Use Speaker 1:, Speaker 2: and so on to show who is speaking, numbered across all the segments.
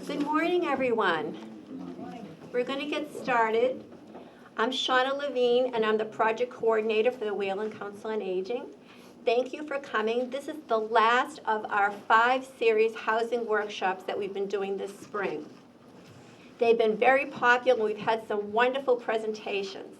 Speaker 1: Good morning, everyone. We're going to get started. I'm Shauna Levine, and I'm the project coordinator for the Wayland Council on Aging. Thank you for coming. This is the last of our 5-series housing workshops that we've been doing this spring. They've been very popular. We've had some wonderful presentations.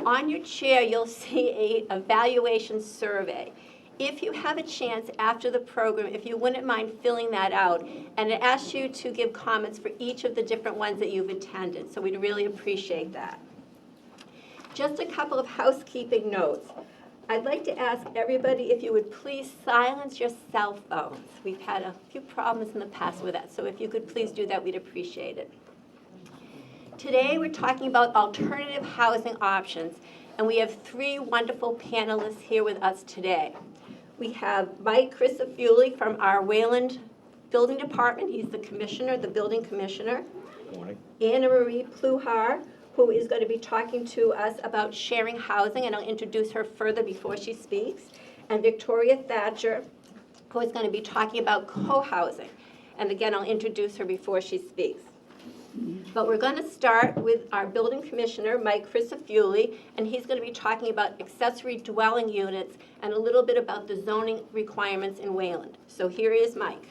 Speaker 1: On your chair, you'll see an evaluation survey. If you have a chance after the program, if you wouldn't mind filling that out, and it asks you to give comments for each of the different ones that you've attended, so we'd really appreciate that. Just a couple of housekeeping notes. I'd like to ask everybody if you would please silence your cell phones. We've had a few problems in the past with that, so if you could please do that, we'd appreciate it. Today, we're talking about alternative housing options, and we have 3 wonderful panelists here with us today. We have Mike Crisafulli from our Wayland Building Department. He's the commissioner, the building commissioner.
Speaker 2: Good morning.
Speaker 1: Anna Marie Pluhar, who is going to be talking to us about sharing housing, and I'll introduce her further before she speaks. And Victoria Thatcher, who is going to be talking about co-housing. And again, I'll introduce her before she speaks. But we're going to start with our building commissioner, Mike Crisafulli, and he's going to be talking about accessory dwelling units and a little bit about the zoning requirements in Wayland. So here is Mike.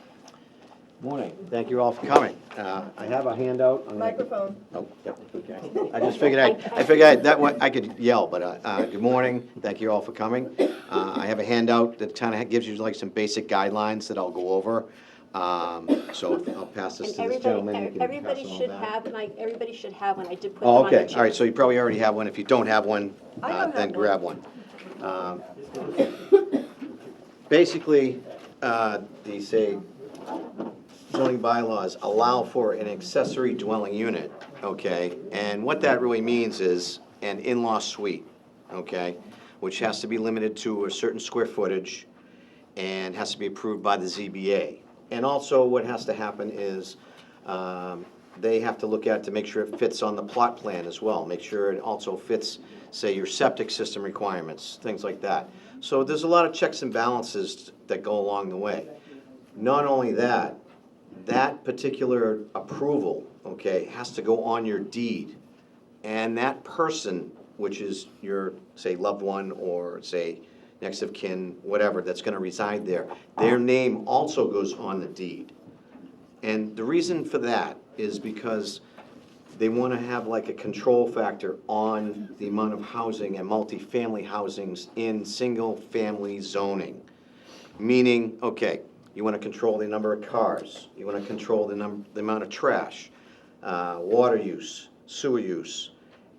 Speaker 2: Morning. Thank you all for coming. I have a handout.
Speaker 3: Microphone.
Speaker 2: Oh, yep, okay. I just figured I could yell, but good morning. Thank you all for coming. I have a handout that kind of gives you like some basic guidelines that I'll go over. So I'll pass this to this gentleman. You can
Speaker 1: Everybody
Speaker 2: pass it on
Speaker 1: should
Speaker 2: back.
Speaker 1: have, Mike, everybody should have one. I did put them
Speaker 2: Oh,
Speaker 1: on the
Speaker 2: okay.
Speaker 1: chair.
Speaker 2: All right. So you probably already have one. If you don't have one,
Speaker 3: I don't
Speaker 2: then
Speaker 3: have
Speaker 2: grab one. Basically, the say zoning bylaws allow for an accessory dwelling unit, okay? And what that really means is an in-law suite, okay? Which has to be limited to a certain square footage and has to be approved by the ZBA. And also what has to happen is they have to look at it to make sure it fits on the plot plan as well. Make sure it also fits, say, your septic system requirements, things like that. So there's a lot of checks and balances that go along the way. Not only that, that particular approval, okay, has to go on your deed. And that person, which is your, say, loved one or, say, next of kin, whatever, that's gonna reside there, their name also goes on the deed. And the reason for that is because they wanna have like a control factor on the amount of housing and multifamily housings in single-family zoning. Meaning, okay, you want to control the number of cars. You want to control the amount of trash, water use, sewer use,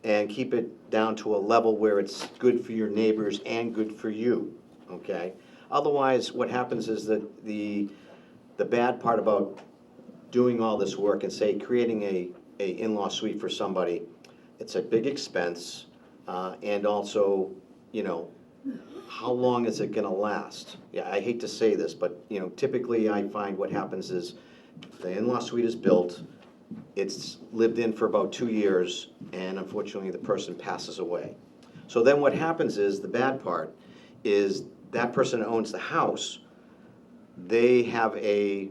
Speaker 2: and keep it down to a level where it's good for your neighbors and good for you, okay? Otherwise, what happens is that the bad part about doing all this work and, say, creating a in-law suite for somebody, it's a big expense, and also, you know, how long is it gonna last? Yeah, I hate to say this, but, you know, typically I find what happens is the in-law suite is built, it's lived in for about 2 years, and unfortunately the person passes away. So then what happens is, the bad part is that person that owns the house, they have a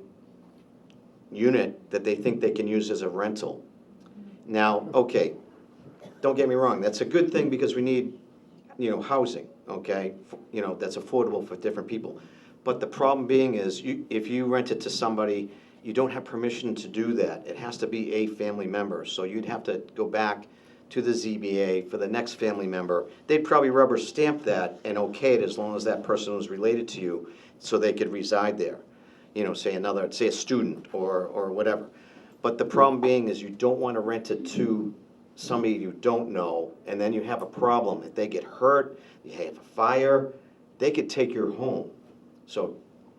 Speaker 2: unit that they think they can use as a rental. Now, okay, don't get me wrong, that's a good thing because we need, you know, housing, okay? You know, that's affordable for different people. But the problem being is, if you rent it to somebody, you don't have permission to do that. It has to be a family member. So you'd have to go back to the ZBA for the next family member. They'd probably rubber stamp that and okay it as long as that person was related to you so they could reside there. You know, say a student or whatever. But the problem being is you don't want to rent it to somebody you don't know, and then you have a problem. If they get hurt, you have a fire, they could take your home. So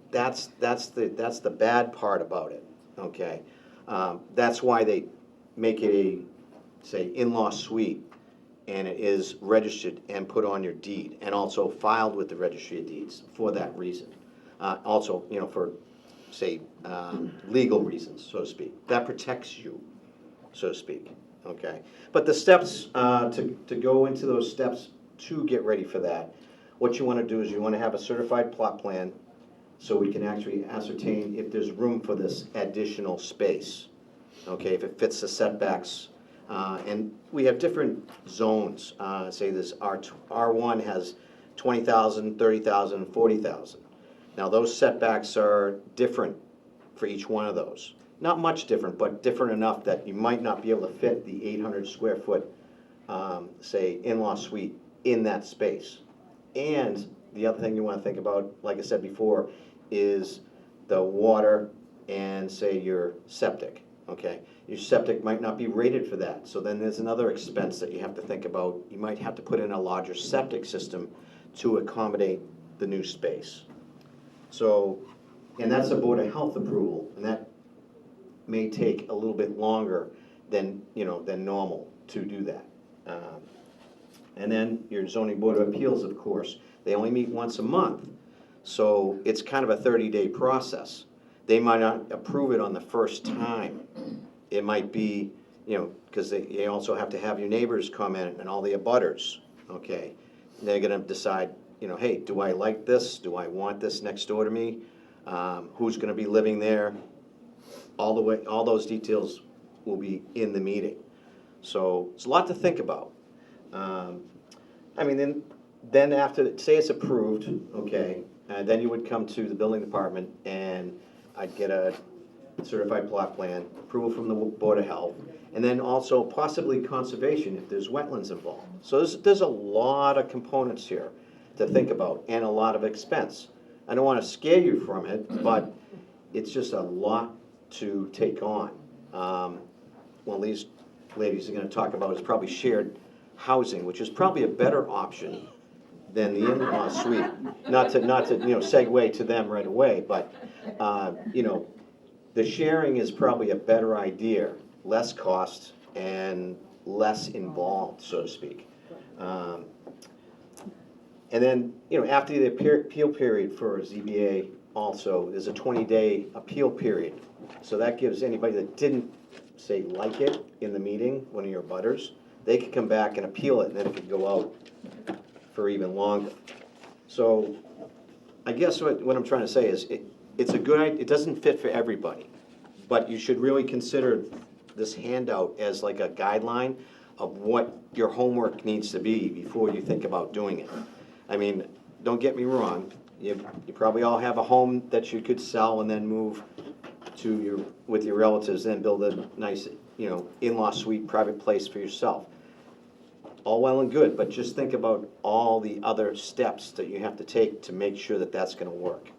Speaker 2: that's the bad part about it, okay? That's why they make it a, say, in-law suite, and it is registered and put on your deed, and also filed with the registry of deeds for that reason. Also, you know, for, say, legal reasons, so to speak. That protects you, so to speak. Okay, but the steps, to go into those steps to get ready for that, what you want to do is you want to have a certified plot plan, so we can actually ascertain if there's room for this additional space, okay, if it fits the setbacks. And we have different zones, say this R1 has 20,000, 30,000, 40,000. Now, those setbacks are different for each one of those. Not much different, but different enough that you might not be able to fit the 800 square foot, say, in-law suite in that space. And the other thing you want to think about, like I said before, is the water and, say, your septic, okay? Your septic might not be rated for that, so then there's another expense that you have to think about. You might have to put in a larger septic system to accommodate the new space. So, and that's a Board of Health approval, and that may take a little bit longer than, than normal to do that. And then your zoning board of appeals, of course, they only meet once a month. So it's kind of a 30-day process. They might not approve it on the first time. It might be, because they also have to have your neighbors comment and all the abutters, okay? They're gonna decide, hey, do I like this? Do I want this next door to me? Who's gonna be living there? All those details will be in the meeting. So it's a lot to think about. Then after, say it's approved, okay, then you would come to the building department and I'd get a certified plot plan, approval from the Board of Health, and then also possibly conservation if there's wetlands involved. So there's a lot of components here to think about and a lot of expense. I don't want to scare you from it, but it's just a lot to take on. One of these ladies are going to talk about is probably shared housing, which is probably a better option than the in-law suite. Not to segue to them right away, but the sharing is probably a better idea, less cost and less involved, so to speak. And then after the appeal period for ZBA, also there's a 20-day appeal period. So that gives anybody that didn't say like it in the meeting, one of your butters, they could come back and appeal it, and then it could go out for even longer. So I guess what I'm trying to say is it's a good idea. It doesn't fit for everybody, but you should really consider this handout as like a guideline of what your homework needs to be before you think about doing it. I mean, don't get me wrong, you probably all have a home that you could sell and then move to with your relatives, then build a nice in-law suite private place for yourself. All well and good, but just think about all the other steps that you have to take to make sure that that's going to work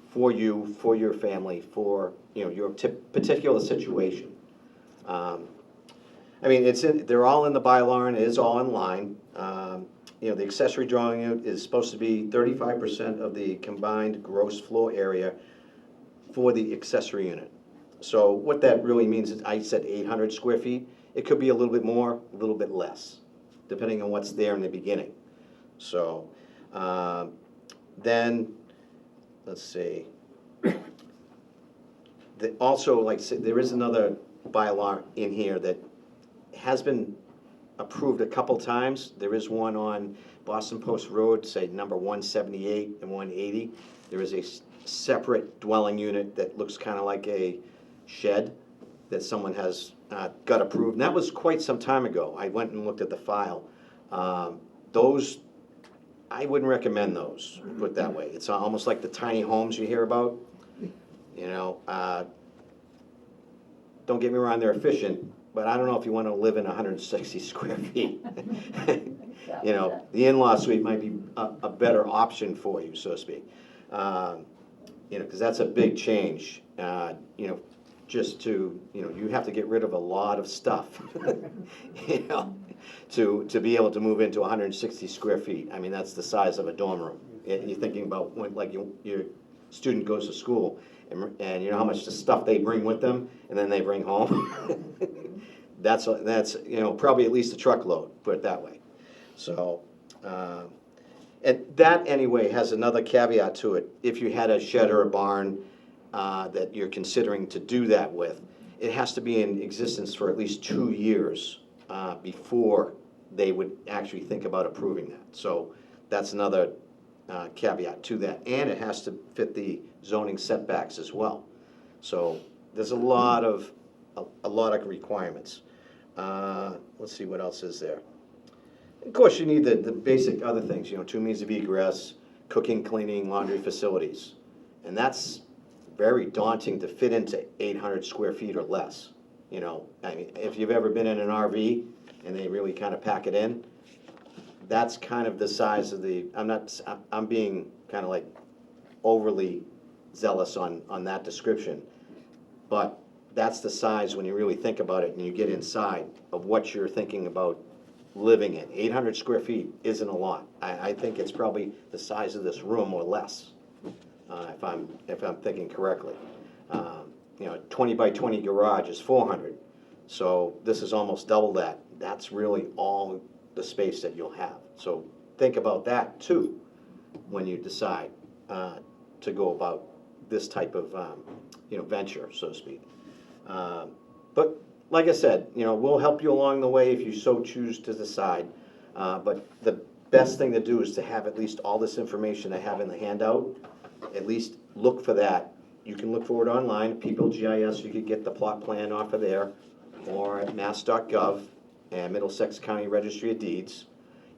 Speaker 2: for you, for your family, for your particular situation. They're all in the bylaw and it is all in line. The accessory dwelling unit is supposed to be 35% of the combined gross floor area for the accessory unit. So what that really means is, I said 800 square feet. It could be a little bit more, a little bit less, depending on what's there in the beginning. So then, let's see. Also, like I said, there is another bylaw in here that has been approved a couple times. There is one on Boston Post Road, say number 178 and 180. There is a separate dwelling unit that looks kind of like a shed that someone has got approved. And that was quite some time ago. I went and looked at the file. Those, I wouldn't recommend those, put it that way. It's almost like the tiny homes you hear about. Don't get me wrong, they're efficient, but I don't know if you want to live in 160 square feet. The in-law suite might be a better option for you, so to speak. Because that's a big change. Just to, you have to get rid of a lot of stuff, to be able to move into 160 square feet. I mean, that's the size of a dorm room. And you're thinking about when, like, your student goes to school, and you know how much the stuff they bring with them, and then they bring home. That's probably at least a truckload, put it that way. So, and that anyway has another caveat to it. If you had a shed or a barn that you're considering to do that with, it has to be in existence for at least 2 years before they would actually think about approving that. So that's another caveat to that, and it has to fit the zoning setbacks as well. So there's a lot of requirements. Let's see, what else is there? Of course, you need the basic other things, 2 means of egress, cooking, cleaning, laundry facilities. And that's very daunting to fit into 800 square feet or less. I mean, if you've ever been in an RV and they really kind of pack it in, that's kind of the size of I'm being kind of like overly zealous on that description. But that's the size when you really think about it and you get inside of what you're thinking about living in. 800 square feet isn't a lot. I think it's probably the size of this room or less, if I'm thinking correctly. 20 by 20 garage is 400. So this is almost double that. That's really all the space that you'll have. So think about that too when you decide to go about this type of venture, so to speak. But like I said, we'll help you along the way if you so choose to decide. But the best thing to do is to have at least all this information I have in the handout. At least look for that. You can look for it online, PeopleGIS. You could get the plot plan off of there, or at mass.gov and Middlesex County Registry of Deeds.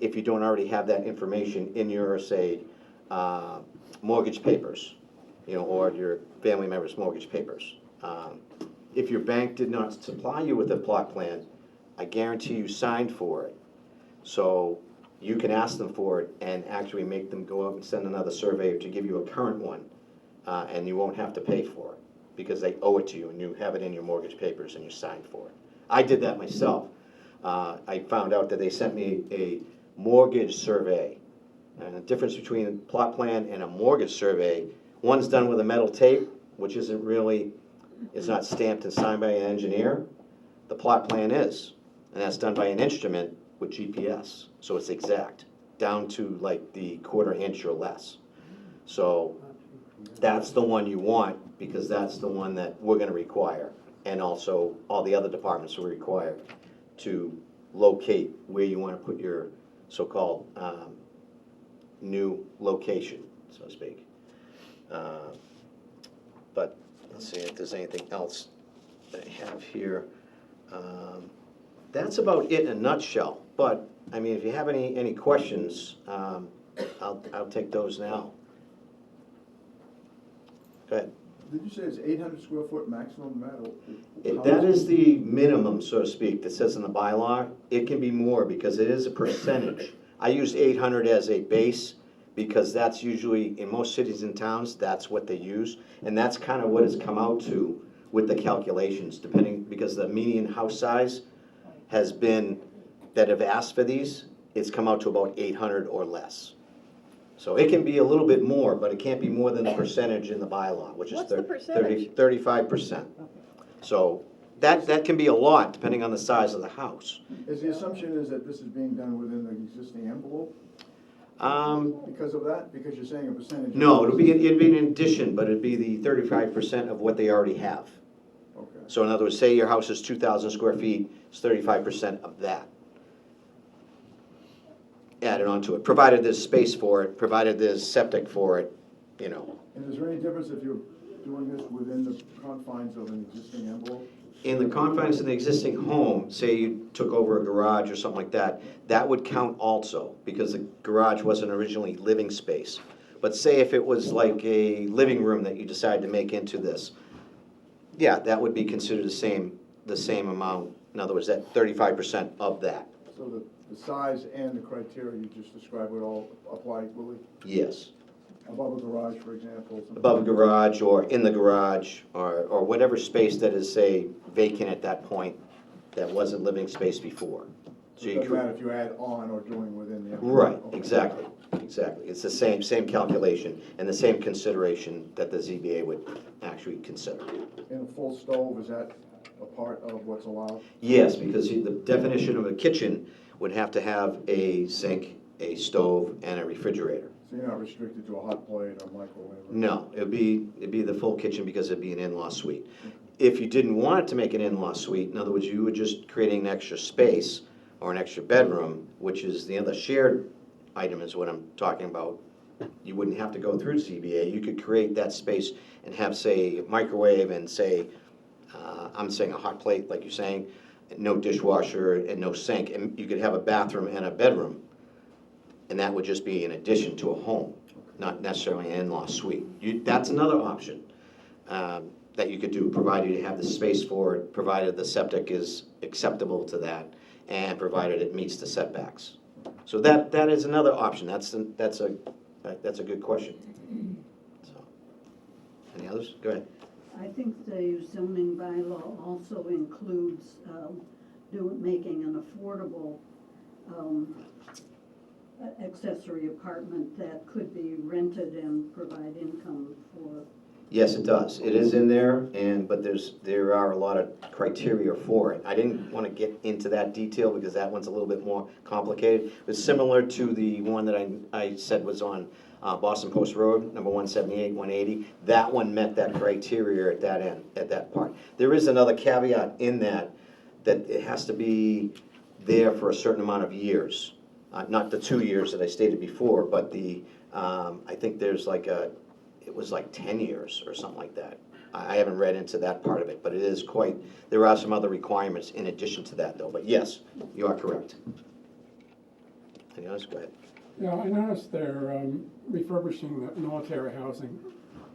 Speaker 2: If you don't already have that information in your, say, mortgage papers, or your family member's mortgage papers. If your bank did not supply you with a plot plan, I guarantee you signed for it. So you can ask them for it and actually make them go out and send another surveyor to give you a current one, and you won't have to pay for it because they owe it to you and you have it in your mortgage papers and you signed for it. I did that myself. I found out that they sent me a mortgage survey. And the difference between a plot plan and a mortgage survey, one's done with a metal tape, which isn't really, it's not stamped and signed by an engineer. The plot plan is, and that's done by an instrument with GPS, so it's exact, down to like the 1/4 inch or less. So that's the one you want, because that's the one that we're gonna require, and also all the other departments will require to locate where you wanna put your so-called new location, so to speak. But let's see if there's anything else that I have here. That's about it in a nutshell. But I mean, if you have any questions, I'll take those now. Go ahead.
Speaker 3: Did you say it's 800 square foot maximum metal?
Speaker 2: That is the minimum, so to speak, that says in the bylaw. It can be more because it is a percentage. I use 800 as a base because that's usually, in most cities and towns, that's what they use. And that's kind of what it's come out to with the calculations, depending, because the median house size has been, that have asked for these, it's come out to about 800 or less. So it can be a little bit more, but it can't be more than the percentage in the bylaw, which is
Speaker 4: What's the percentage?
Speaker 2: 35%. So that can be a lot, depending on the size of the house.
Speaker 3: Is the assumption is that this is being done within the existing envelope because of that? Because you're saying a percentage?
Speaker 2: No, it'd be an addition, but it'd be the 35% of what they already have.
Speaker 3: Okay.
Speaker 2: So in other words, say your house is 2,000 square feet, it's 35% of that added onto it, provided there's space for it, provided there's septic for it,
Speaker 3: And is there any difference if you're doing this within the confines of an existing envelope?
Speaker 2: In the confines of the existing home, say you took over a garage or something like that, that would count also, because the garage wasn't originally living space. But say if it was like a living room that you decided to make into this, yeah, that would be considered the same amount. In other words, that 35% of that.
Speaker 3: So the size and the criteria you just described would all apply equally?
Speaker 2: Yes.
Speaker 3: Above a garage, for example? something-
Speaker 2: Above a garage or in the garage or whatever space that is, say, vacant at that point that wasn't living space before.
Speaker 3: So it doesn't matter if you add on or doing within the envelope?
Speaker 2: Right,
Speaker 3: Okay.
Speaker 2: exactly. It's the same calculation and the same consideration that the ZBA would actually consider.
Speaker 3: And a full stove, is that a part of what's allowed?
Speaker 2: Yes, because the definition of a kitchen would have to have a sink, a stove, and a refrigerator.
Speaker 3: So you're not restricted to a hot plate or microwave? or-
Speaker 2: No, it'd be the full kitchen because it'd be an in-law suite. If you didn't want it to make an in-law suite, in other words, you were just creating an extra space or an extra bedroom, which is the other shared item is what I'm talking about you wouldn't have to go through ZBA. You could create that space and have, say, microwave and say, I'm saying a hot plate, like you're saying, no dishwasher and no sink, and you could have a bathroom and a bedroom, and that would just be in addition to a home, not necessarily an in-law suite. That's another option that you could do, provided you have the space for it, provided the septic is acceptable to that, and provided it meets the setbacks. So that is another option. That's a good question. So, any others? Go ahead.
Speaker 4: I think the zoning bylaw also includes making an affordable accessory apartment that could be rented and provide income for.
Speaker 2: Yes, it does. It is in there, but there are a lot of criteria for it. I didn't want to get into that detail because that one's a little bit more complicated. It's similar to the one that I said was on Boston Post Road, number 178, 180. That one met that criteria at that end, at that part. There is another caveat in that it has to be there for a certain amount of years. Not the 2 years that I stated before, but I think there's it was like 10 years or something like that. I haven't read into that part of it, but it is there are some other requirements in addition to that though. But yes, you are correct. Any others? Go ahead.
Speaker 5: Yeah, I noticed they're refurbishing the military housing,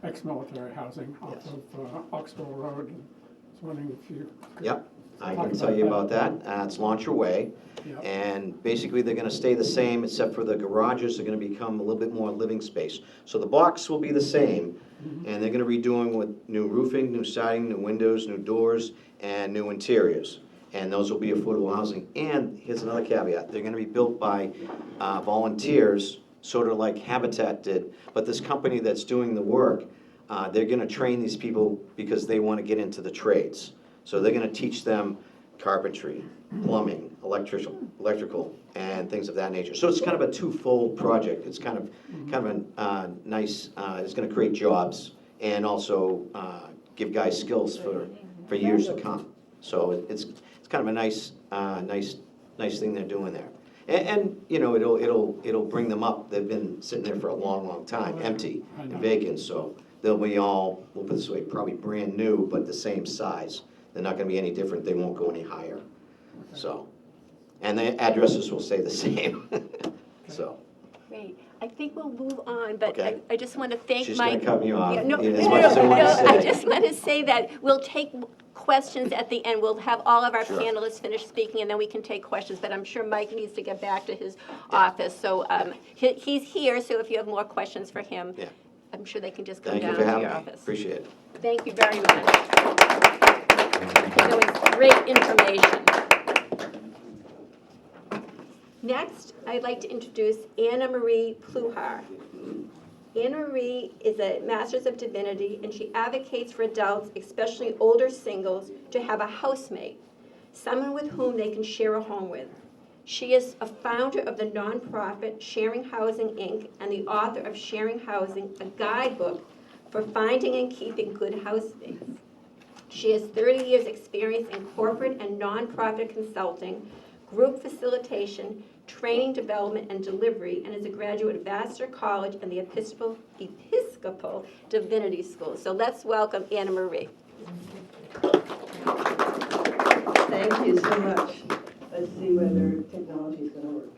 Speaker 5: ex-military housing off
Speaker 2: Yes.
Speaker 5: of Oxbow Road. I was wondering if you could
Speaker 2: Yep, I
Speaker 5: talk
Speaker 2: can tell you about that. It's Launch Your Way.
Speaker 5: Yep.
Speaker 2: And basically, they're gonna stay the same, except for the garages are gonna become a little bit more living space. So the box will be the same, and they're gonna be doing with new roofing, new siding, new windows, new doors, and new interiors. And those will be affordable housing. And here's another caveat, they're gonna be built by volunteers, sort of like Habitat did. But this company that's doing the work, they're gonna train these people because they wanna get into the trades. So they're gonna teach them carpentry, plumbing, electrical, and things of that nature. So it's kind of a twofold project. It's kind of a nice, it's gonna create jobs and also give guys skills for years to come. So it's kind of a nice thing they're doing there. And you know, it'll bring them up. They've been sitting there for a long time, empty and vacant, so they'll be all, we'll put it this way, probably brand new, but the same size. They're not gonna be any different, they won't go any higher, so. And the addresses will stay the same, so.
Speaker 1: Great. I think we'll move on, but
Speaker 2: Okay.
Speaker 1: I just want to thank
Speaker 2: She's
Speaker 1: Mike.
Speaker 2: gonna cut me off,
Speaker 1: Yeah, no,
Speaker 2: as
Speaker 1: no,
Speaker 2: much as I
Speaker 1: no,
Speaker 2: want to
Speaker 1: no, I
Speaker 2: say.
Speaker 1: just want to say that we'll take questions at the end. We'll have all of our
Speaker 2: Sure.
Speaker 1: panelists finish speaking, and then we can take questions. But I'm sure Mike needs to get back to his office. So he's here, so if you have more questions for him,
Speaker 2: Yeah.
Speaker 1: I'm sure they can just come
Speaker 2: Thank you
Speaker 1: down
Speaker 2: for
Speaker 1: to
Speaker 2: having
Speaker 1: your
Speaker 2: me,
Speaker 1: office.
Speaker 2: appreciate it.
Speaker 1: Thank you very much. That was great information. Next, I'd like to introduce Anna Marie Pluhar. Anna Marie is a Master's of Divinity, and she advocates for adults, especially older singles, to have a housemate, someone with whom they can share a home with. She is a founder of the nonprofit Sharing Housing, Inc., and the author of Sharing Housing, a guidebook for finding and keeping good housemates. She has 30 years' experience in corporate and nonprofit consulting, group facilitation, training development, and delivery, and is a graduate of Vassar College and the Episcopal Divinity School. So let's welcome Anna Marie.
Speaker 6: Thank you so much. Let's see whether technology is going to work.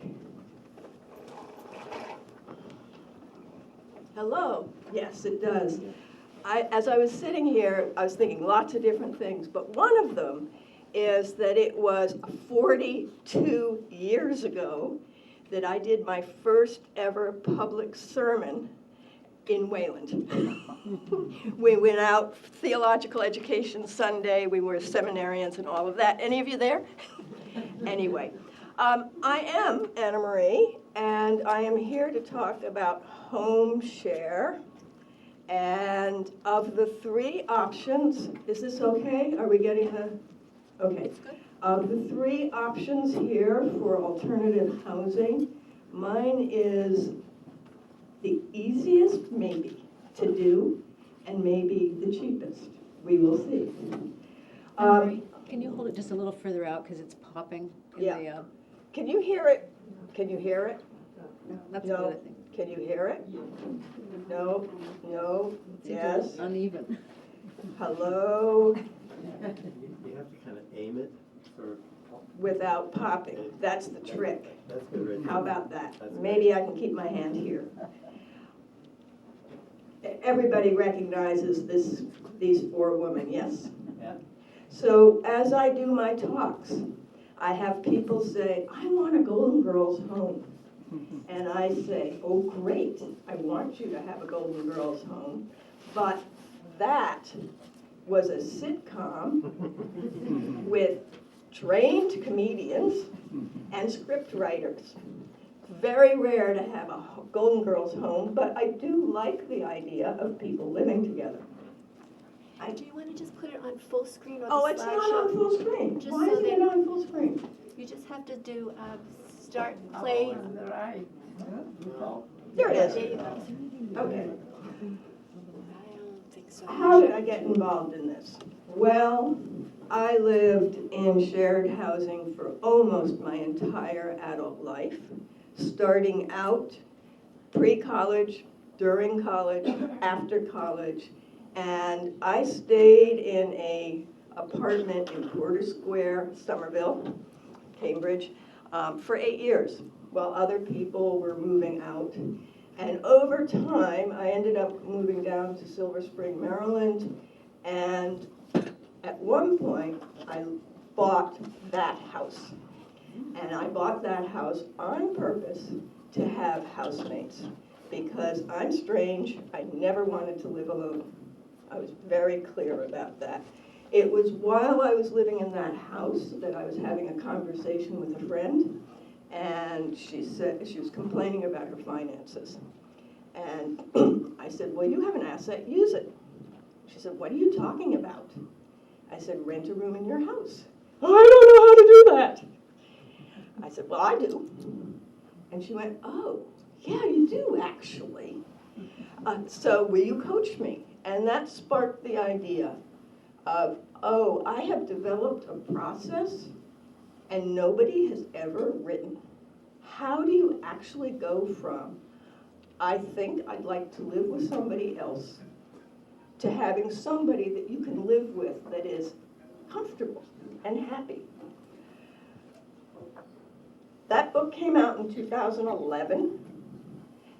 Speaker 6: Hello. Yes, it does. As I was sitting here, I was thinking lots of different things, but one of them is that it was 42 years ago that I did my first ever public sermon in Wayland. We went out, Theological Education Sunday, we were seminarians and all of that. Any of you there? Anyway, I am Anna Marie, and I am here to talk about home share. And of the 3 options, is this okay? Are we getting the, okay. Of the 3 options here for alternative housing, mine is the easiest, maybe, to do, and maybe the cheapest. We will see.
Speaker 7: Can you hold it just a little further out because it's popping?
Speaker 6: Yeah. Can you hear it? Can you hear it?
Speaker 7: No, that's
Speaker 6: No.
Speaker 7: good, I think.
Speaker 6: Can you hear it? No, no, yes,
Speaker 7: Uneven.
Speaker 6: hello,
Speaker 8: You have to kind of aim it for,
Speaker 6: without popping. That's the trick.
Speaker 8: that's good right there.
Speaker 6: How about that?
Speaker 8: That's good.
Speaker 6: Maybe I can keep my hand here. Everybody recognizes these four women, yes?
Speaker 8: Yeah.
Speaker 6: So as I do my talks, I have people say, I want a Golden Girls home. And I say, oh, great, I want you to have a Golden Girls home, but that was a sitcom with trained comedians and script writers. Very rare to have a Golden Girls home, but I do like the idea of people living together.
Speaker 1: Do you want to just put it on full screen or the
Speaker 6: Oh, it's not on
Speaker 1: slideshow?
Speaker 6: full screen.
Speaker 1: Just
Speaker 6: Why
Speaker 1: so
Speaker 6: isn't it
Speaker 1: that-
Speaker 6: on full screen?
Speaker 1: You just have to do start, play.
Speaker 6: There it is.
Speaker 1: There you go.
Speaker 6: Okay.
Speaker 1: I don't think so.
Speaker 6: How did I get involved in this? Well, I lived in shared housing for almost my entire adult life, starting out pre-college, during college, after college, and I stayed in a apartment in Porter Square, Somerville, Cambridge, for 8 years, while other people were moving out. And over time, I ended up moving down to Silver Spring, Maryland, and at one point, I bought that house. And I bought that house on purpose to have housemates, because I'm strange, I never wanted to live alone. I was very clear about that. It was while I was living in that house that I was having a conversation with a friend, and she said, she was complaining about her finances. And I said, well, you have an asset, use it. She said, what are you talking about? I said, rent a room in your house. I don't know how to do that. I said, well, I do. And she went, oh, yeah, you do actually. So will you coach me? And that sparked the idea of, oh, I have developed a process and nobody has ever written. How do you actually go from, I think I'd like to live with somebody else, to having somebody that you can live with that is comfortable and happy? That book came out in 2011,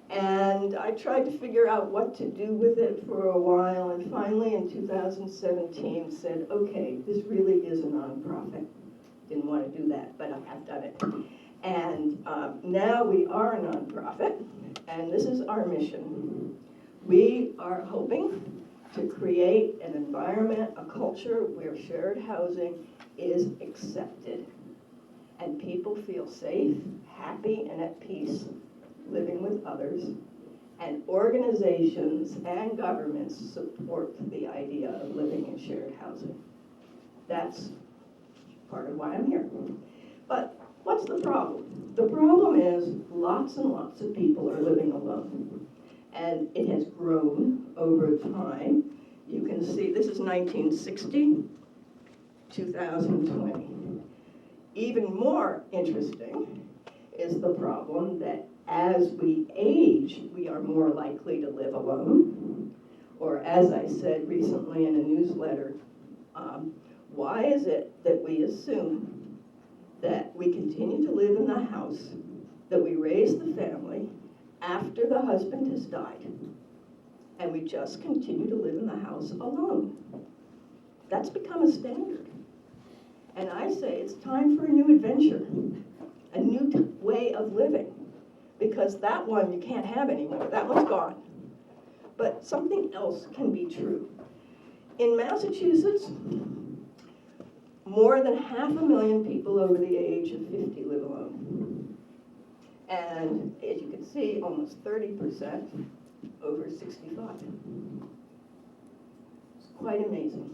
Speaker 6: and I tried to figure out what to do with it for a while, and finally in 2017 said, okay, this really is a nonprofit. Didn't want to do that, but I have done it. And now we are a nonprofit, and this is our mission. We are hoping to create an environment, a culture where shared housing is accepted and people feel safe, happy, and at peace living with others, and organizations and governments support the idea of living in shared housing. That's part of why I'm here. But what's the problem? The problem is lots and lots of people are living alone, and it has grown over time. You can see this is 1960, 2020. Even more interesting is the problem that as we age, we are more likely to live alone. Or as I said recently in a newsletter, why is it that we assume that we continue to live in the house, that we raise the family after the husband has died, and we just continue to live in the house alone? That's become a standard. And I say it's time for a new adventure, a new way of living, because that one you can't have anymore. That one's gone. But something else can be true. In Massachusetts, more than 500,000 people over the age of 50 live alone. And as you can see, almost 30% over 65. It's quite amazing.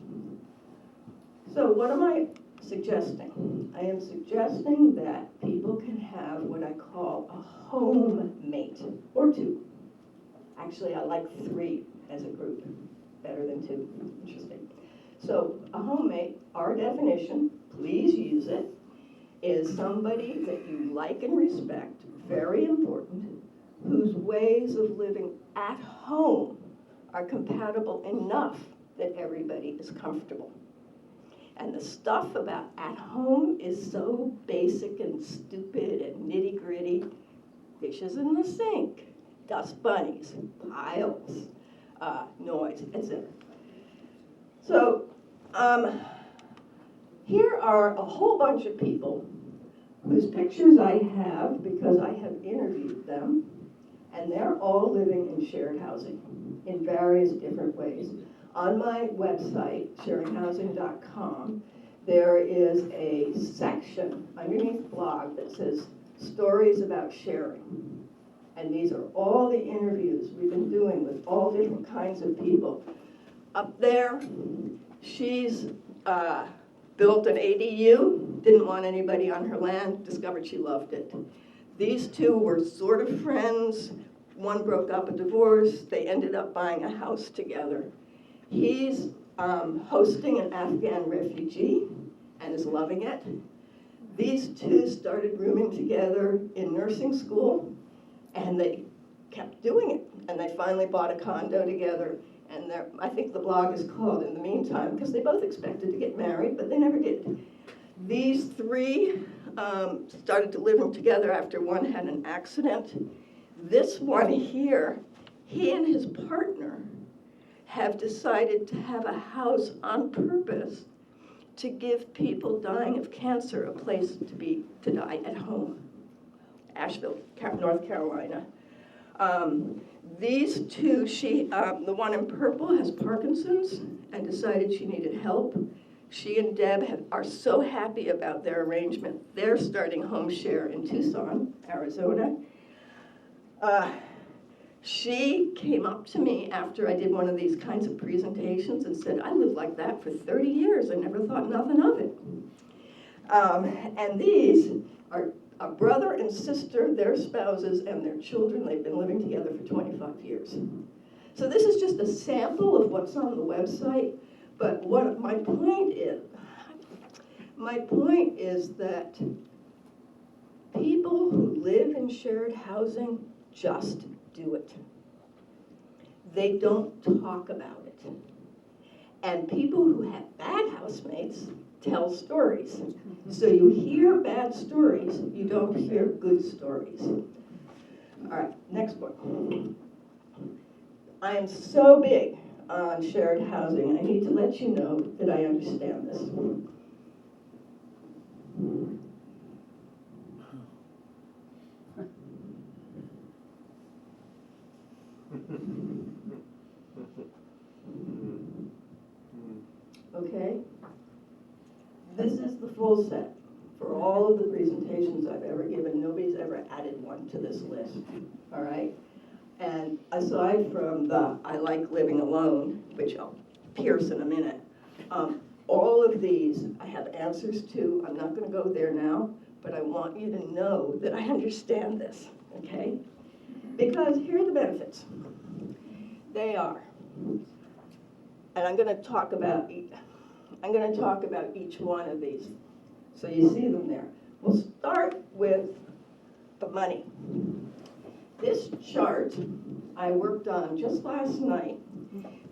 Speaker 6: So what am I suggesting? I am suggesting that people can have what I call a home mate, or two. Actually, I like 3 as a group, better than 2. Interesting. So a home mate, our definition, please use it, is somebody that you like and respect, very important, whose ways of living at home are compatible enough that everybody is comfortable. And the stuff about at home is so basic and stupid and nitty-gritty. Dishes in the sink, dust bunnies, piles, noise, etc. So here are a whole bunch of people whose pictures I have because I have interviewed them, and they're all living in shared housing in various different ways. On my website, sharinghousing.com, there is a section underneath blog that says stories about sharing. And these are all the interviews we've been doing with all different kinds of people. Up there, she's built an ADU, didn't want anybody on her land, discovered she loved it. These two were sort of friends. One broke up a divorce. They ended up buying a house together. He's hosting an Afghan refugee and is loving it. These two started rooming together in nursing school, and they kept doing it. And they finally bought a condo together. And I think the blog is called In the Meantime, because they both expected to get married, but they never did. These three started to live together after one had an accident. This one here, he and his partner have decided to have a house on purpose to give people dying of cancer a place to die at home. Asheville, North Carolina. These two, the one in purple has Parkinson's and decided she needed help. She and Deb are so happy about their arrangement. They're starting home share in Tucson, Arizona. She came up to me after I did one of these kinds of presentations and said, I lived like that for 30 years. I never thought nothing of it. And these are a brother and sister, their spouses, and their children. They've been living together for 25 years. So this is just a sample of what's on the website. But what my point is that people who live in shared housing just do it. They don't talk about it. And people who have bad housemates tell stories. So you hear bad stories, you don't hear good stories. All right, next one. I am so big on shared housing. I need to let you know that I understand this. Okay? This is the full set for all of the presentations I've ever given. Nobody's ever added one to this list, all right? And aside from the I like living alone, which I'll pierce in a minute, all of these I have answers to. I'm not going to go there now, but I want you to know that I understand this, okay? Because here are the benefits. They are, and I'm going to talk about each one of these, so you see them there. We'll start with the money. This chart I worked on just last night.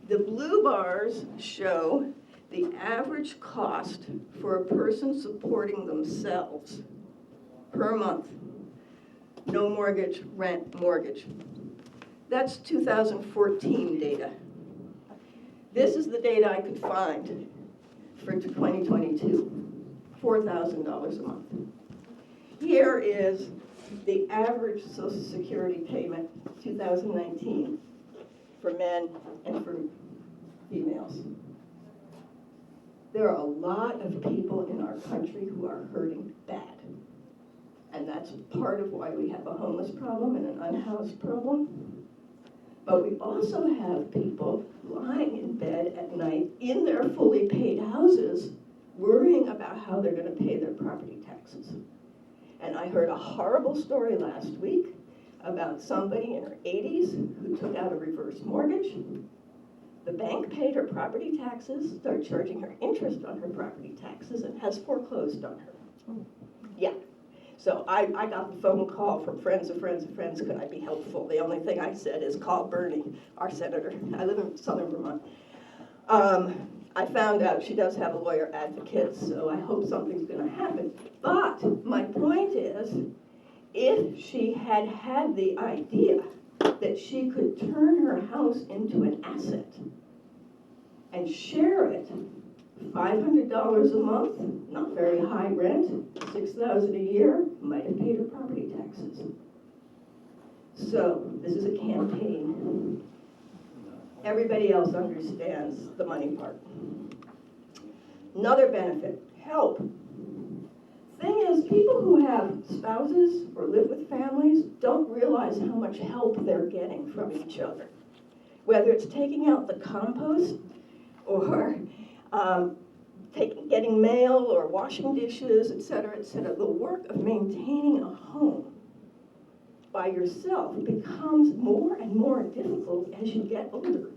Speaker 6: The blue bars show the average cost for a person supporting themselves per month. No mortgage, rent, mortgage. That's 2014 data. This is the data I could find for 2022, $4,000 a month. Here is the average Social Security payment, 2019, for men and for females. There are a lot of people in our country who are hurting bad. And that's part of why we have a homeless problem and an unhoused problem. But we also have people lying in bed at night in their fully paid houses, worrying about how they're going to pay their property taxes. And I heard a horrible story last week about somebody in her 80s who took out a reverse mortgage. The bank paid her property taxes, started charging her interest on her property taxes, and has foreclosed on her. Yeah. So I got the phone call from friends of friends of friends, could I be helpful? The only thing I said is call Bernie, our senator. I live in southern Vermont. I found out she does have a lawyer advocate, so I hope something's gonna happen. But my point is, if she had had the idea that she could turn her house into an asset and share it, $500 a month, not very high rent, $6,000 a year, might have paid her property taxes. So this is a campaign. Everybody else understands the money part. Another benefit, help. Thing is, people who have spouses or live with families don't realize how much help they're getting from each other. Whether it's taking out the compost or getting mail or washing dishes, et cetera, the work of maintaining a home by yourself becomes more and more difficult as you get older.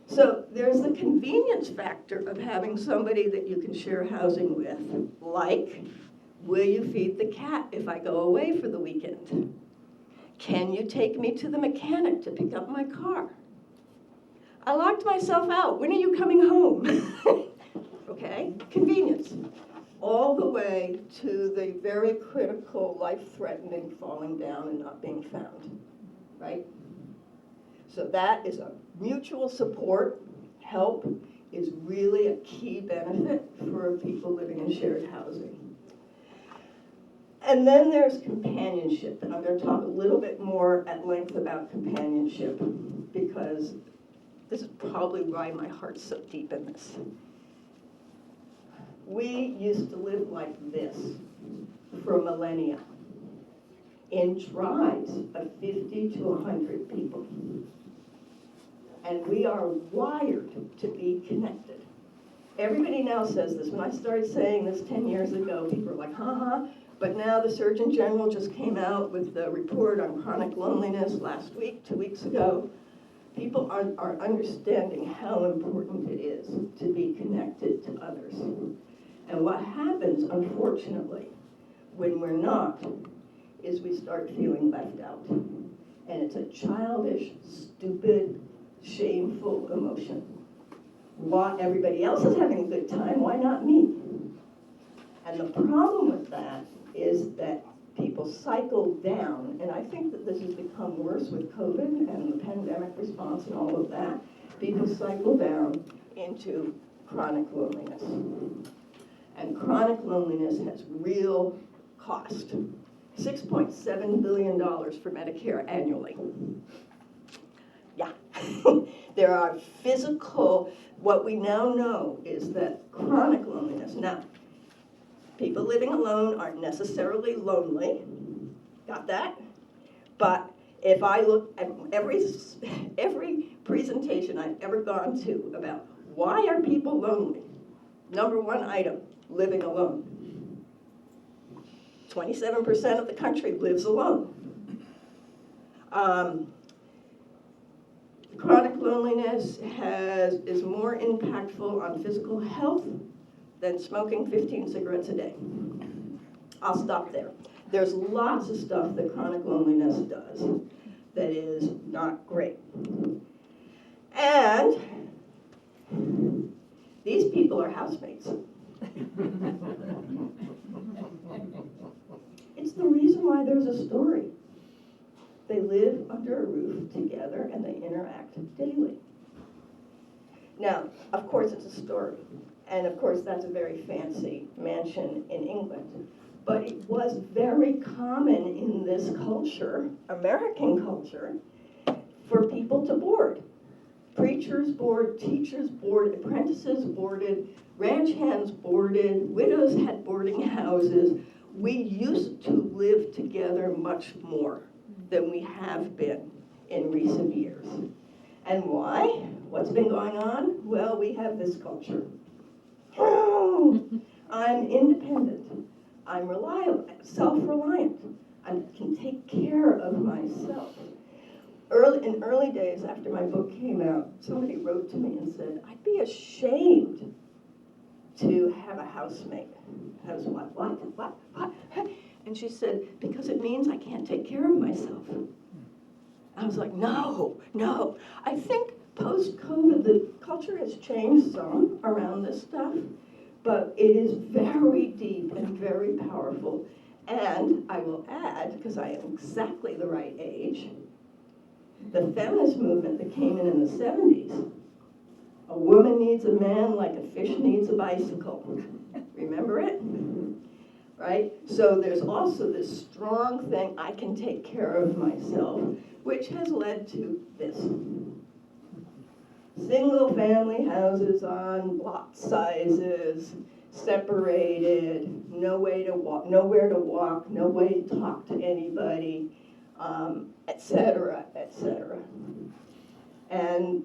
Speaker 6: So there's the convenience factor of having somebody that you can share housing with, like, will you feed the cat if I go away for the weekend? Can you take me to the mechanic to pick up my car? I locked myself out. When are you coming home? Okay, convenience. All the way to the very critical, life-threatening falling down and not being found, right? So that is a mutual support. Help is really a key benefit for people living in shared housing. And then there's companionship, and I'm going to talk a little bit more at length about companionship, because this is probably why my heart's so deep in this. We used to live like this for millennia, in tribes of 50 to 100 people. And we are wired to be connected. Everybody now says this. When I started saying this 10 years ago, people were like, ha. But now the Surgeon General just came out with the report on chronic loneliness last week, 2 weeks ago. People are understanding how important it is to be connected to others. And what happens, unfortunately, when we're not, is we start feeling left out. And it's a childish, stupid, shameful emotion. Why everybody else is having a good time, why not me? And the problem with that is that people cycle down, and I think that this has become worse with COVID and the pandemic response and all of that. People cycle down into chronic loneliness. And chronic loneliness has real cost. $6.7 billion for Medicare annually. Yeah. There are physical, what we now know is that chronic loneliness, now, people living alone aren't necessarily lonely, got that? But if I look at every presentation I've ever gone to about why are people lonely, number one item, living alone. 27% of the country lives alone. Chronic loneliness is more impactful on physical health than smoking 15 cigarettes a day. I'll stop there. There's lots of stuff that chronic loneliness does that is not great. And these people are housemates. It's the reason why there's a story. They live under a roof together and they interact daily. Now, of course, it's a story. And of course, that's a very fancy mansion in England. But it was very common in this culture, American culture, for people to board. Preachers board, teachers board, apprentices boarded, ranch hands boarded, widows had boarding houses. We used to live together much more than we have been in recent years. And why? What's been going on? Well, we have this culture. I'm independent. I'm reliable, self-reliant. I can take care of myself. In early days after my book came out, somebody wrote to me and said, I'd be ashamed to have a housemate. I was like, what? And she said, because it means I can't take care of myself. I was like, no. I think post-COVID, the culture has changed some around this stuff, but it is very deep and very powerful. And I will add, because I am exactly the right age, the feminist movement that came in the 70s, a woman needs a man like a fish needs a bicycle. Remember it? Right? So there's also this strong thing, I can take care of myself, which has led to this. Single family houses on block sizes, separated, no way to walk, nowhere to walk, no way to talk to anybody, et cetera, et cetera. And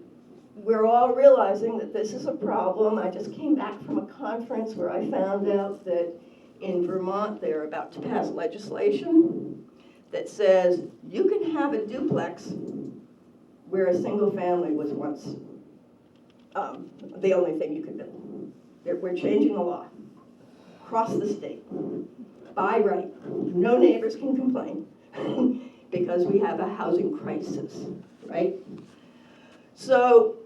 Speaker 6: we're all realizing that this is a problem. I just came back from a conference where I found out that in Vermont, they're about to pass legislation that says you can have a duplex where a single family was once the only thing you could build. We're changing the law across the state by right. No neighbors can complain because we have a housing crisis, right? So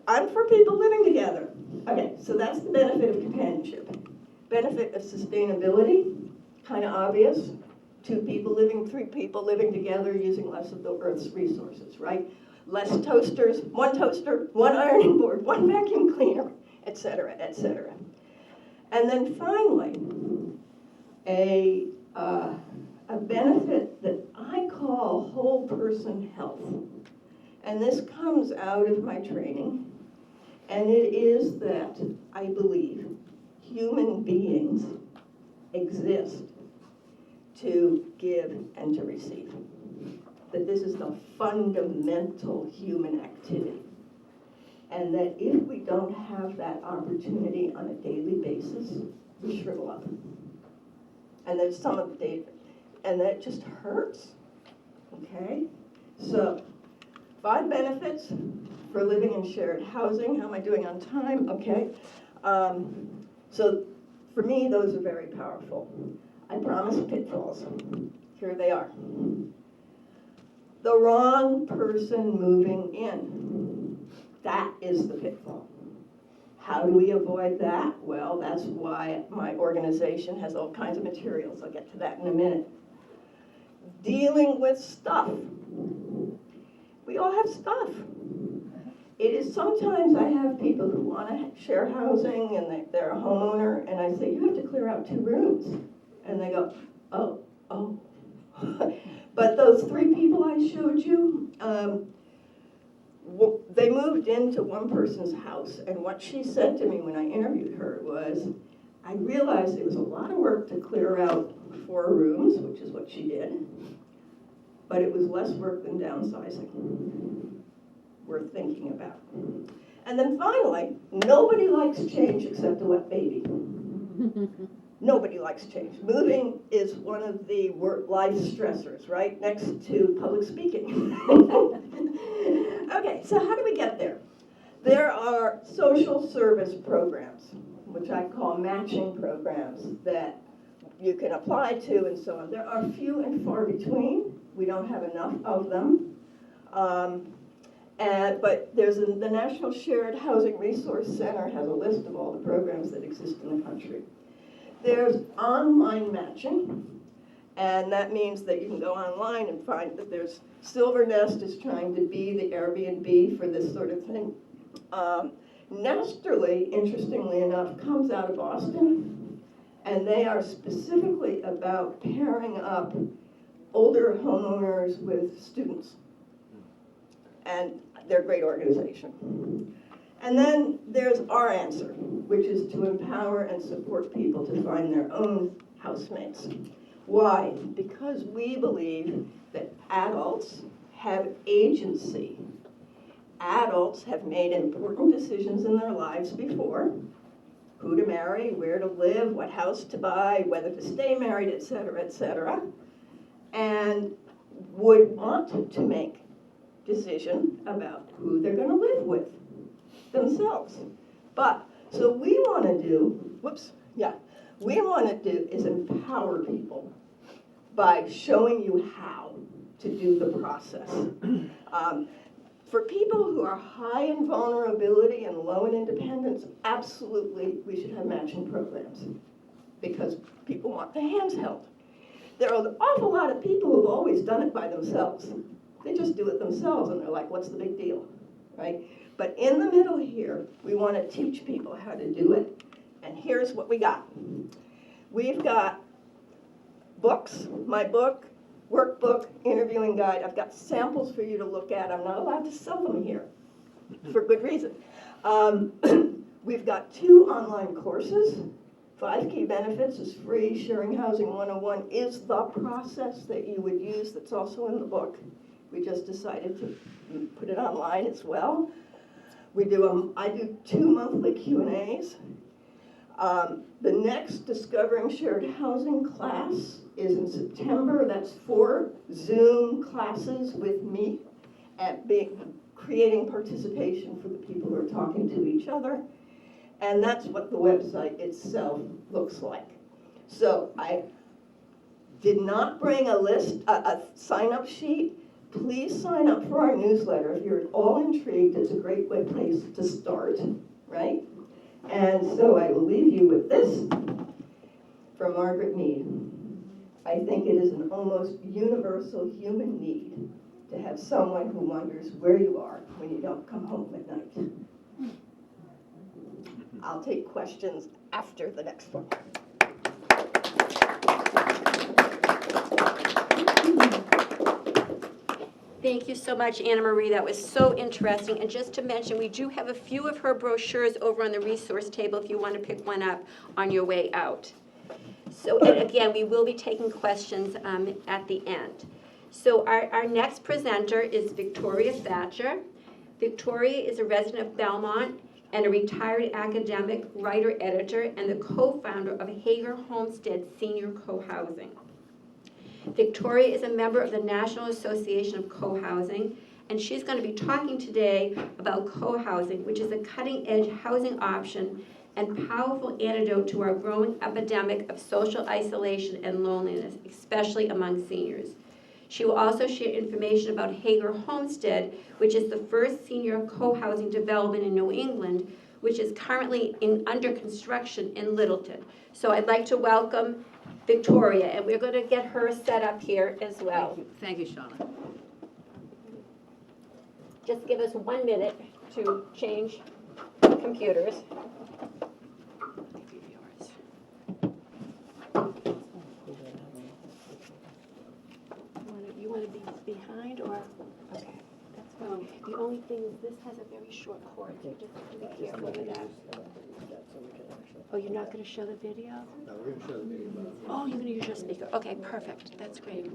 Speaker 6: I'm for people living together. Okay, so that's the benefit of companionship. Benefit of sustainability, kind of obvious. 2 people living, 3 people living together using less of the Earth's resources, right? Less toasters, 1 toaster, 1 ironing board, 1 vacuum cleaner, et cetera, et cetera. And then finally, a benefit that I call whole person health. And this comes out of my training, and it is that I believe human beings exist to give and to receive. That this is the fundamental human activity. And that if we don't have that opportunity on a daily basis, we shrivel up. And that's some of the data. And that just hurts, okay? So, 5 benefits for living in shared housing. How am I doing on time? Okay. So for me, those are very powerful. I promise pitfalls. Here they are. The wrong person moving in. That is the pitfall. How do we avoid that? Well, that's why my organization has all kinds of materials. I'll get to that in a minute. Dealing with stuff. We all have stuff. It is sometimes I have people who want to share housing and they're a homeowner, and I say, you have to clear out 2 rooms. And they go, oh. But those 3 people I showed you, they moved into one person's house, and what she said to me when I interviewed her was, I realized it was a lot of work to clear out 4 rooms, which is what she did, but it was less work than downsizing. Worth thinking about. And then finally, nobody likes change except a wet baby. Nobody likes change. Moving is one of the life stressors, right? Next to public speaking. Okay, so how do we get there? There are social service programs, which I call matching programs, that you can apply to and so on. There are few and far between. We don't have enough of them. But there's the National Shared Housing Resource Center has a list of all the programs that exist in the country. There's online matching, and that means that you can go online and find that there's Silver Nest is trying to be the Airbnb for this sort of thing. Nesterly, interestingly enough, comes out of Boston, and they are specifically about pairing up older homeowners with students. And they're a great organization. And then there's Our Answer, which is to empower and support people to find their own housemates. Why? Because we believe that adults have agency. Adults have made important decisions in their lives before. Who to marry, where to live, what house to buy, whether to stay married, et cetera, and would want to make decision about who they're going to live with themselves. But, so we want to do, we want to do is empower people by showing you how to do the process. For people who are high in vulnerability and low in independence, absolutely, we should have matching programs because people want their hands held. There are an awful lot of people who've always done it by themselves. They just do it themselves and they're like, what's the big deal, right? But in the middle here, we want to teach people how to do it. And here's what we got. We've got books, my book, workbook, interviewing guide. I've got samples for you to look at. I'm not allowed to sell them here for good reason. We've got 2 online courses. 5 Key Benefits is free. Sharing Housing 101 is the process that you would use that's also in the book. We just decided to put it online as well. I do 2 monthly Q&As. The next Discovering Shared Housing class is in September. That's 4 Zoom classes with me and creating participation for the people who are talking to each other. And that's what the website itself looks like. So I did not bring a sign-up sheet. Please sign up for our newsletter. If you're at all intrigued, it's a great place to start, right? And so I will leave you with this from Margaret Mead. I think it is an almost universal human need to have someone who wonders where you are when you don't come home at night. I'll take questions after the next one.
Speaker 1: Thank you so much, Anna Marie. That was so interesting. And just to mention, we do have a few of her brochures over on the resource table if you want to pick one up on your way out. So, and again, we will be taking questions at the end. So our next presenter is Victoria Thatcher. Victoria is a resident of Belmont and a retired academic, writer-editor, and the co-founder of Hager Homestead Senior Co-Housing. Victoria is a member of the National Association of Co-Housing, and she's going to be talking today about co-housing, which is a cutting-edge housing option and powerful antidote to our growing epidemic of social isolation and loneliness, especially among seniors. She will also share information about Hager Homestead, which is the first senior co-housing development in New England, which is currently under construction in Littleton. So I'd like to welcome Victoria, and we're going to get her set up here as well.
Speaker 7: Thank you, Shauna.
Speaker 1: Just give us 1 minute to change computers. You want to be behind or? Okay, that's fine. The only thing is this has a very short cord, so just be careful with that. Oh, you're not going to show the video?
Speaker 8: No, we're gonna show the video.
Speaker 1: Oh, you're going to use your speaker. Okay, perfect. That's great.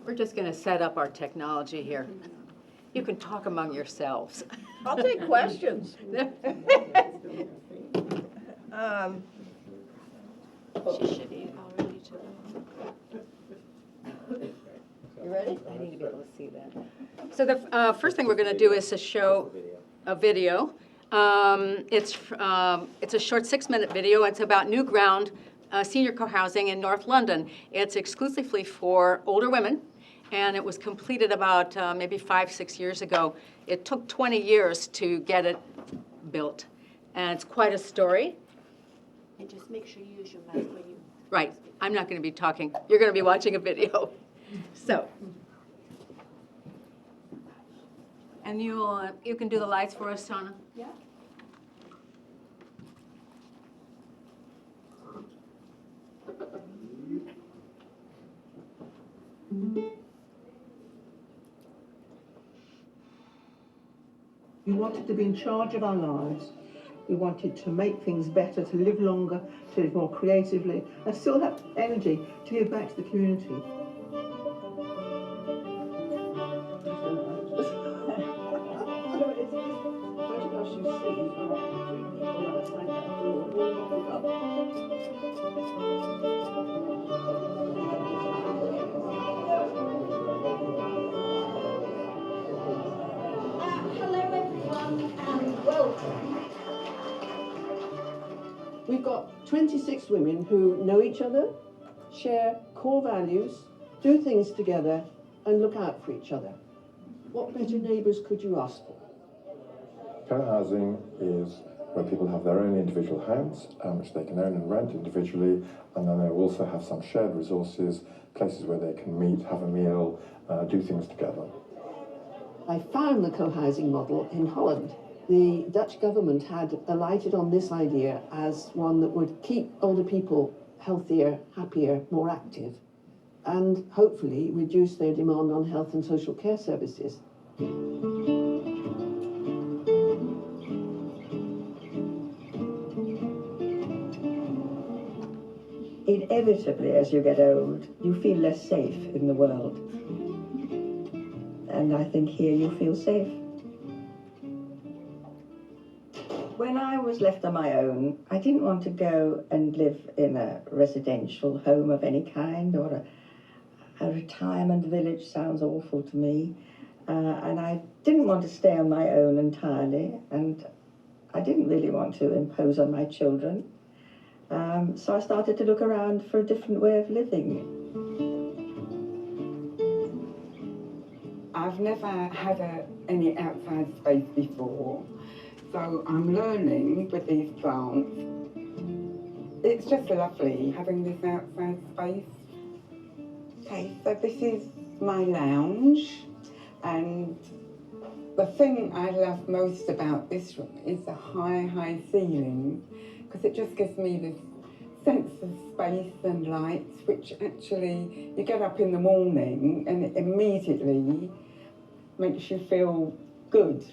Speaker 7: We're just going to set up our technology here. You can talk among yourselves.
Speaker 6: I'll take questions.
Speaker 1: She should be all ready to go.
Speaker 6: You ready?
Speaker 7: I need to be able to see that. So the first thing we're going to do is to show a video. It's a short 6-minute video. It's about New Ground Senior Co-Housing in North London. It's exclusively for older women, and it was completed about maybe 5-6 years ago. It took 20 years to get it built, and it's quite a story.
Speaker 1: And just make sure you use your mic when you.
Speaker 7: Right, I'm not going to be talking. You're going to be watching a video. So, and you can do the lights for us, Shauna?
Speaker 1: Yeah.
Speaker 9: We wanted to be in charge of our lives. We wanted to make things better, to live longer, to live more creatively, and still have energy to give back to the community. We've got 26 women who know each other, share core values, do things together, and look out for each other. What better neighbours could you ask for?
Speaker 10: Co-housing is where people have their own individual homes, which they can own and rent individually, and then they also have some shared resources, places where they can meet, have a meal, do things together.
Speaker 9: I found the co-housing model in Holland. The Dutch government had alighted on this idea as one that would keep older people healthier, happier, more active, and hopefully reduce their demand on health and social care services.
Speaker 11: Inevitably, as you get old, you feel less safe in the world. And I think here you feel safe. When I was left on my own, I didn't want to go and live in a residential home of any kind, or a retirement village sounds awful to me. And I didn't want to stay on my own entirely, and I didn't really want to impose on my children. So I started to look around for a different way of living.
Speaker 12: I've never had any outside space before, so I'm learning with these plants. It's just lovely having this outside space. Okay, so this is my lounge, and the thing I love most about this room is the high ceiling, because it just gives me this sense of space and lights, which actually, you get up in the morning and it immediately makes you feel good.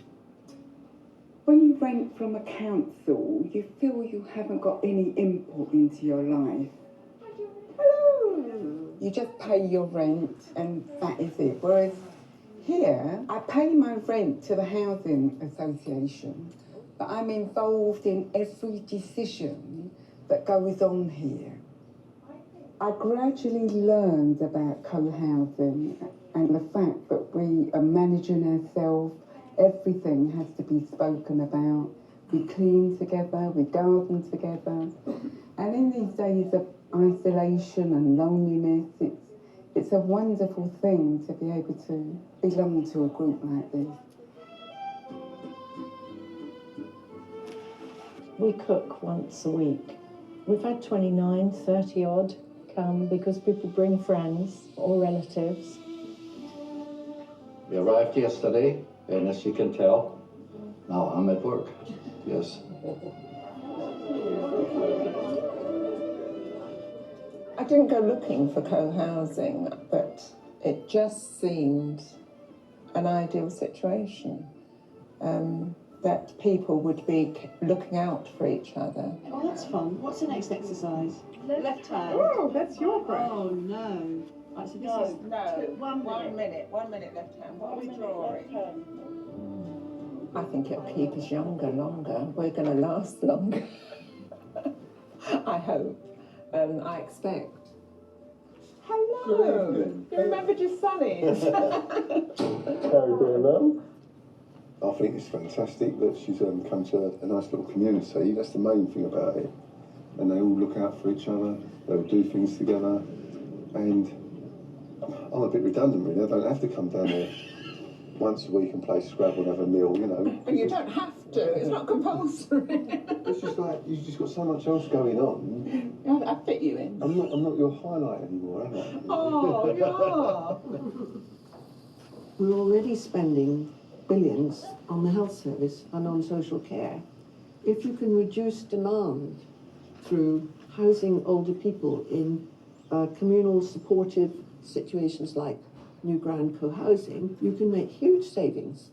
Speaker 12: When you rent from a council, you feel you haven't got any input into your life. Hello! You just pay your rent and that is it. Whereas here, I pay my rent to the housing association, but I'm involved in every decision that goes on here. I gradually learned about co-housing and the fact that we are managing ourselves. Everything has to be spoken about. We clean together, we garden together. And in these days of isolation and loneliness, it's a wonderful thing to be able to belong to a group like this.
Speaker 13: We cook once a week. We've had 29, 30 odd come because people bring friends or relatives.
Speaker 14: We arrived yesterday, and as you can tell, now I'm at work. Yes.
Speaker 15: I didn't go looking for co-housing, but it just seemed an ideal situation. That people would be looking out for each other.
Speaker 4: Oh, that's fun. What's the next exercise?
Speaker 9: Left hand.
Speaker 15: Oh, that's your breath.
Speaker 4: Oh, no. Right, so this
Speaker 15: No,
Speaker 4: is
Speaker 15: one minute left hand. What are we drawing? I think it'll keep us younger longer. We're going to last longer. I hope. I expect. Hello. You remembered your sonnies.
Speaker 16: How you doing, Mum? I think it's fantastic that she's come to a nice little community. That's the main thing about it. And they all look out for each other, they'll do things together. And I'm a bit redundant really, I don't have to come down there once a week and play Scrabble and have a meal, you know.
Speaker 15: But you don't have to, it's not compulsory.
Speaker 16: It's just like, you've just got so much else going on.
Speaker 15: Yeah, I fit you in.
Speaker 16: I'm not your highlight anymore, am I?
Speaker 15: Oh, you are.
Speaker 9: We're already spending billions on the health service and on social care. If you can reduce demand through housing older people in communal supportive situations like New Ground co-housing, you can make huge savings.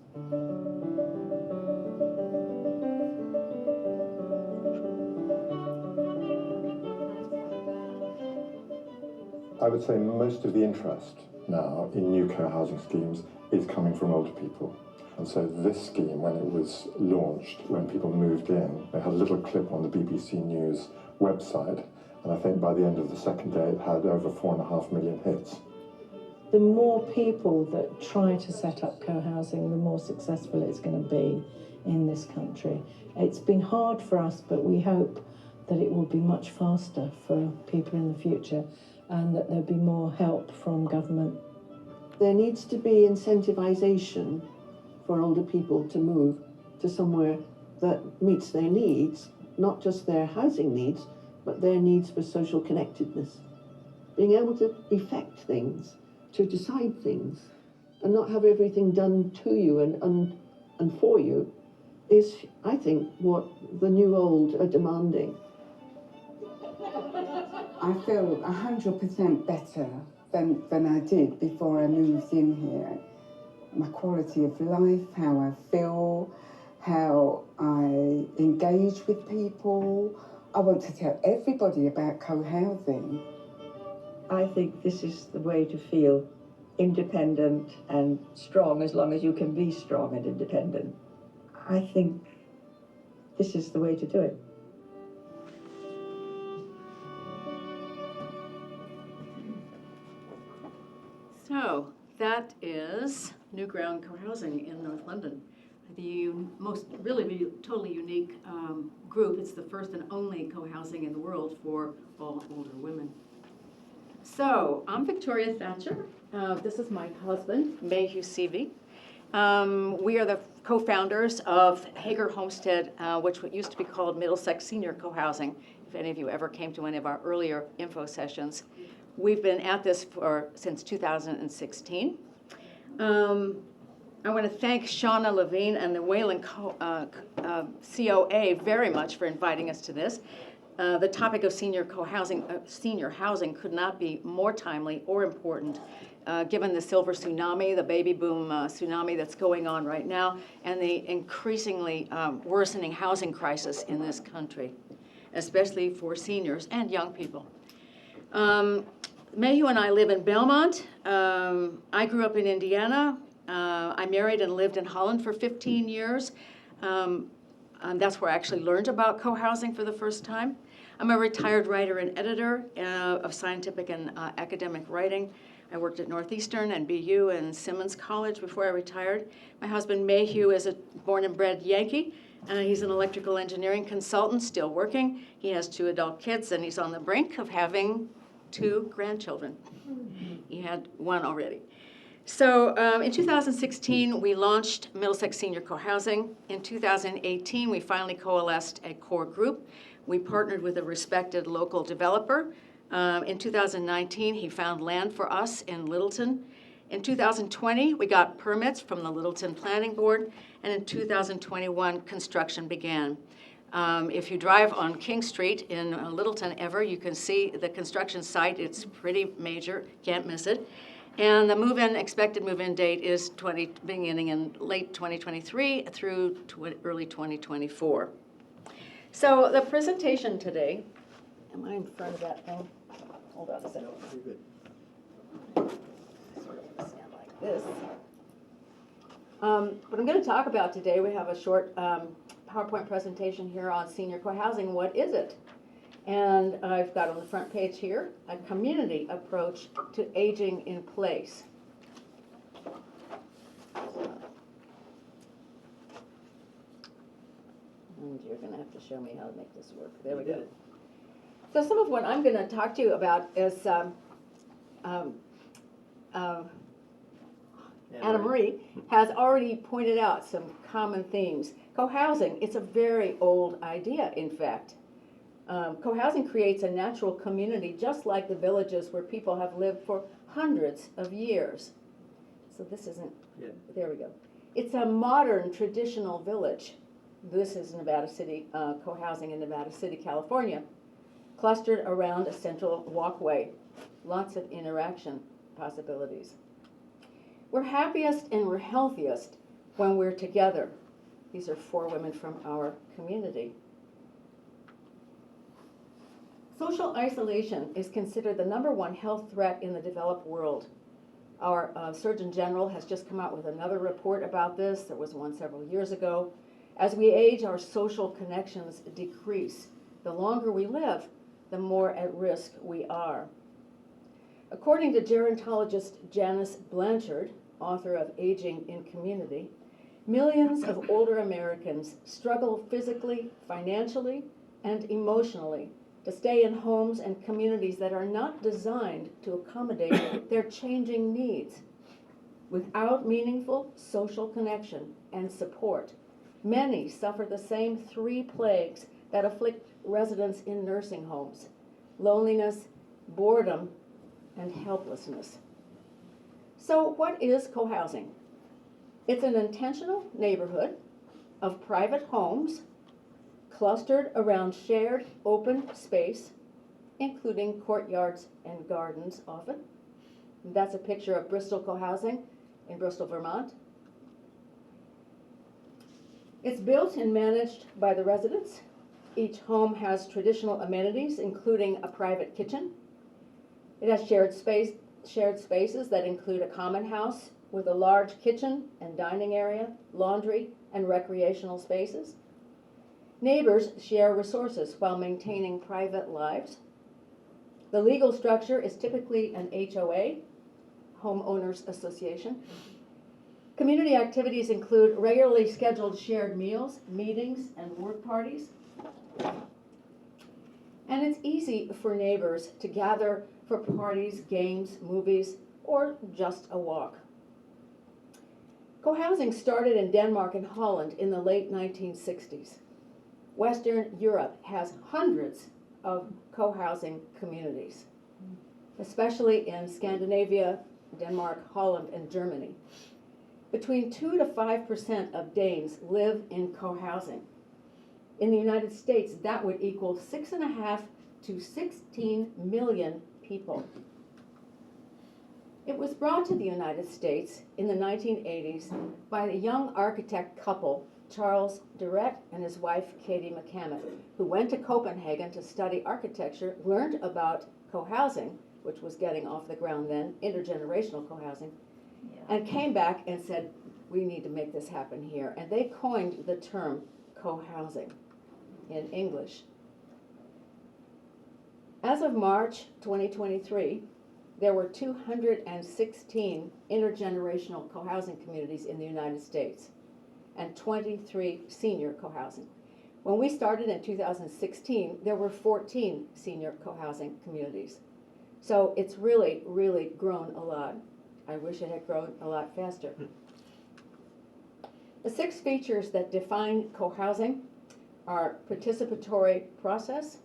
Speaker 10: I would say most of the interest now in new co-housing schemes is coming from older people. And so this scheme, when it was launched, when people moved in, they had a little clip on the BBC News website, and I think by the end of the second day it had over 4.5 million hits.
Speaker 13: The more people that try to set up co-housing, the more successful it's going to be in this country. It's been hard for us, but we hope that it will be much faster for people in the future and that there'll be more help from government.
Speaker 9: There needs to be incentivization for older people to move to somewhere that meets their needs, not just their housing needs, but their needs for social connectedness. Being able to effect things, to decide things, and not have everything done to you and for you is, I think, what the new old are demanding.
Speaker 12: I feel 100% better than I did before I moved in here. My quality of life, how I feel, how I engage with people. I want to tell everybody about co-housing.
Speaker 11: I think this is the way to feel independent and strong, as long as you can be strong and independent. I think this is the way to do it.
Speaker 7: So that is New Ground Co-housing in North London. The most really totally unique group. It's the first and only co-housing in the world for all older women. So I'm Victoria Thatcher. This is my husband, Mayhew Seavey. We are the co-founders of Hager Homestead, which used to be called Middlesex Senior Co-housing, if any of you ever came to any of our earlier info sessions. We've been at this since 2016. I want to thank Shauna Levine and the Wayland COA very much for inviting us to this. The topic of senior housing could not be more timely or important given the silver tsunami, the baby boom tsunami that's going on right now, and the increasingly worsening housing crisis in this country, especially for seniors and young people. Mayhew and I live in Belmont. I grew up in Indiana. I married and lived in Holland for 15 years. That's where I actually learned about co-housing for the first time. I'm a retired writer and editor of scientific and academic writing. I worked at Northeastern and BU and Simmons College before I retired. My husband Mayhew is a born and bred Yankee. He's an electrical engineering consultant, still working. He has 2 adult kids, and he's on the brink of having 2 grandchildren. He had 1 already. So in 2016, we launched Middlesex Senior Co-housing. In 2018, we finally coalesced a core group. We partnered with a respected local developer. In 2019, he found land for us in Littleton. In 2020, we got permits from the Littleton Planning Board, and in 2021, construction began. If you drive on King Street in Littleton ever, you can see the construction site. It's pretty major, can't miss it. And the expected move-in date is beginning in late 2023 through early 2024. So the presentation today, am I in front of that thing? Hold on a second.
Speaker 8: No, you're good.
Speaker 7: Sort of stand like this. What I'm going to talk about today, we have a short PowerPoint presentation here on senior co-housing. What is it? And I've got on the front page here a community approach to aging in place. And you're going to have to show me how to make this work. There we go. So some of what I'm going to talk to you about is Anna Marie has already pointed out some common themes. Co-housing, it's a very old idea, in fact. Co-housing creates a natural community just like the villages where people have lived for hundreds of years. So this isn't, there we go. It's a modern traditional village. This is Nevada City, co-housing in Nevada City, California, clustered around a central walkway. Lots of interaction possibilities. We're happiest and we're healthiest when we're together. These are 4 women from our community. Social isolation is considered the #1 health threat in the developed world. Our Surgeon General has just come out with another report about this. There was one several years ago. As we age, our social connections decrease. The longer we live, the more at risk we are. According to gerontologist Janice Blanchard, author of Aging in Community, millions of older Americans struggle physically, financially,
Speaker 17: and emotionally to stay in homes and communities that are not designed to accommodate their changing needs. Without meaningful social connection and support, many suffer the same 3 plagues that afflict residents in nursing homes: loneliness, boredom, and helplessness. So what is co-housing? It's an intentional neighborhood of private homes clustered around shared open space, including courtyards and gardens often. That's a picture of Bristol Co-housing in Bristol, Vermont. It's built and managed by the residents. Each home has traditional amenities, including a private kitchen. It has shared spaces that include a common house with a large kitchen and dining area, laundry, and recreational spaces. Neighbors share resources while maintaining private lives. The legal structure is typically an HOA, Homeowners Association. Community activities include regularly scheduled shared meals, meetings, and work parties. And it's easy for neighbors to gather for parties, games, movies, or just a walk. Co-housing started in Denmark and Holland in the late 1960s. Western Europe has hundreds of co-housing communities, especially in Scandinavia, Denmark, Holland, and Germany. Between 2 to 5% of Danes live in co-housing. In the United States, that would equal 6.5 to 16 million people. It was brought to the United States in the 1980s by the young architect couple, Charles Durrett and his wife, Katie McCammon, who went to Copenhagen to study architecture, learned about co-housing, which was getting off the ground then, intergenerational co-housing, and came back and said, we need to make this happen here. And they coined the term co-housing in English. As of March 2023, there were 216 intergenerational co-housing communities in the United States and 23 senior co-housing. When we started in 2016, there were 14 senior co-housing communities. So it's really, really grown a lot. I wish it had grown a lot faster. The 6 features that define co-housing are participatory process,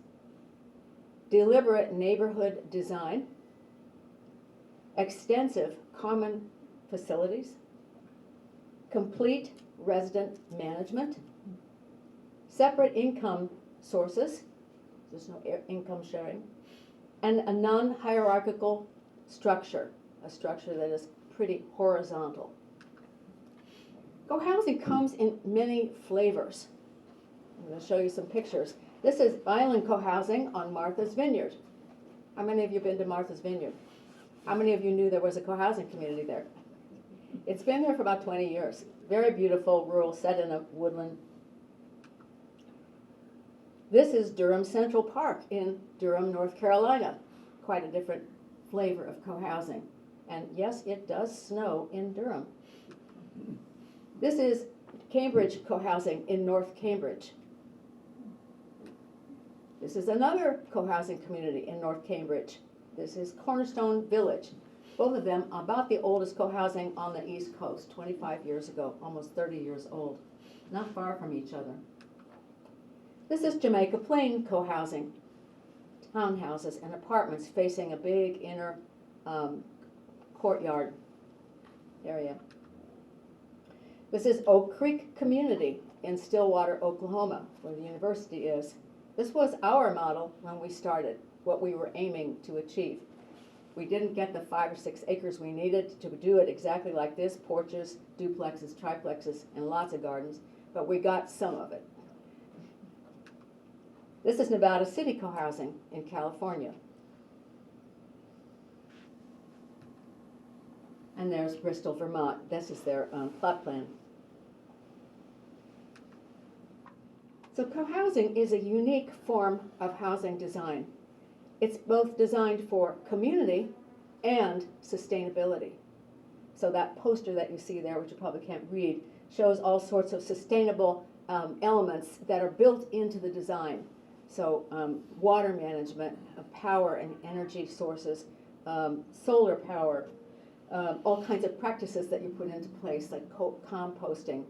Speaker 17: deliberate neighborhood design, extensive common facilities, complete resident management, separate income sources, there's no income sharing, and a non-hierarchical structure, a structure that is pretty horizontal. Co-housing comes in many flavors. I'm going to show you some pictures. This is Island Co-housing on Martha's Vineyard. How many of you have been to Martha's Vineyard? How many of you knew there was a co-housing community there? It's been there for about 20 years. Very beautiful, rural, set in a woodland. This is Durham Central Park in Durham, North Carolina. Quite a different flavor of co-housing. And yes, it does snow in Durham. This is Cambridge Co-housing in North Cambridge. This is another co-housing community in North Cambridge. This is Cornerstone Village. Both of them about the oldest co-housing on the East Coast, 25 years ago, almost 30 years old, not far from each other. This is Jamaica Plain Co-housing, townhouses and apartments facing a big inner courtyard area. This is Oak Creek Community in Stillwater, Oklahoma, where the university is. This was our model when we started, what we were aiming to achieve. We didn't get the 5 or 6 acres we needed to do it exactly like this, porches, duplexes, triplexes, and lots of gardens, but we got some of it. This is Nevada City Co-housing in California. And there's Bristol, Vermont. This is their plot plan. So co-housing is a unique form of housing design. It's both designed for community and sustainability. So that poster that you see there, which you probably can't read, shows all sorts of sustainable elements that are built into the design.
Speaker 7: So water management, power and energy sources, solar power, all kinds of practices that you put into place, like composting,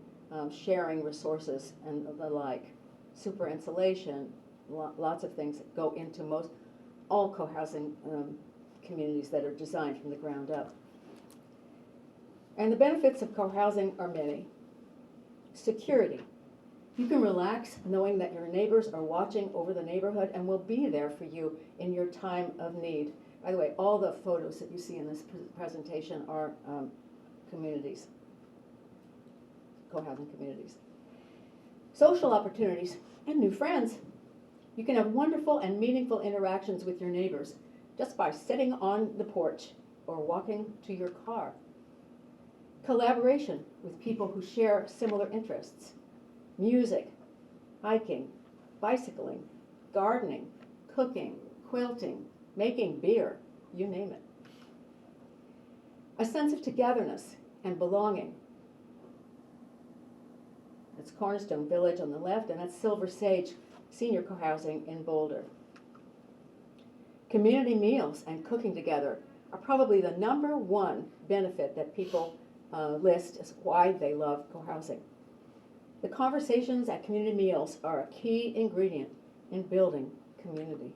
Speaker 7: sharing resources and the like, super insulation, lots of things that go into all co-housing communities that are designed from the ground up. And the benefits of co-housing are many. Security. You can relax knowing that your neighbors are watching over the neighborhood and will be there for you in your time of need. By the way, all the photos that you see in this presentation are communities, co-housing communities. Social opportunities and new friends. You can have wonderful and meaningful interactions with your neighbors just by sitting on the porch or walking to your car. Collaboration with people who share similar interests. Music, hiking, bicycling, gardening, cooking, quilting, making beer, you name it. A sense of togetherness and belonging. That's Cornerstone Village on the left, and that's Silver Sage Senior Co-housing in Boulder. Community meals and cooking together are probably the #1 benefit that people list as why they love co-housing. The conversations at community meals are a key ingredient in building community.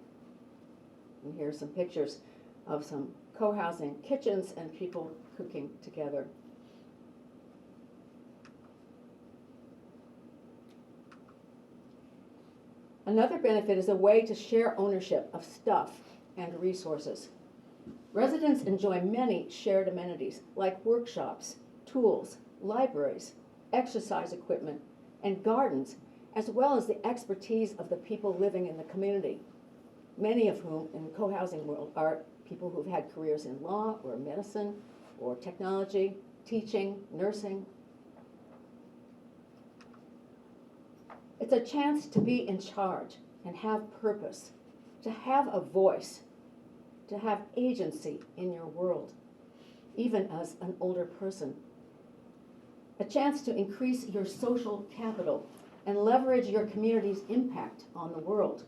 Speaker 7: And here's some pictures of some co-housing kitchens and people cooking together. Another benefit is a way to share ownership of stuff and resources. Residents enjoy many shared amenities like workshops, tools, libraries, exercise equipment, and gardens, as well as the expertise of the people living in the community, many of whom in the co-housing world are people who've had careers in law or medicine or technology, teaching, nursing. It's a chance to be in charge and have purpose, to have a voice, to have agency in your world, even as an older person. A chance to increase your social capital and leverage your community's impact on the world.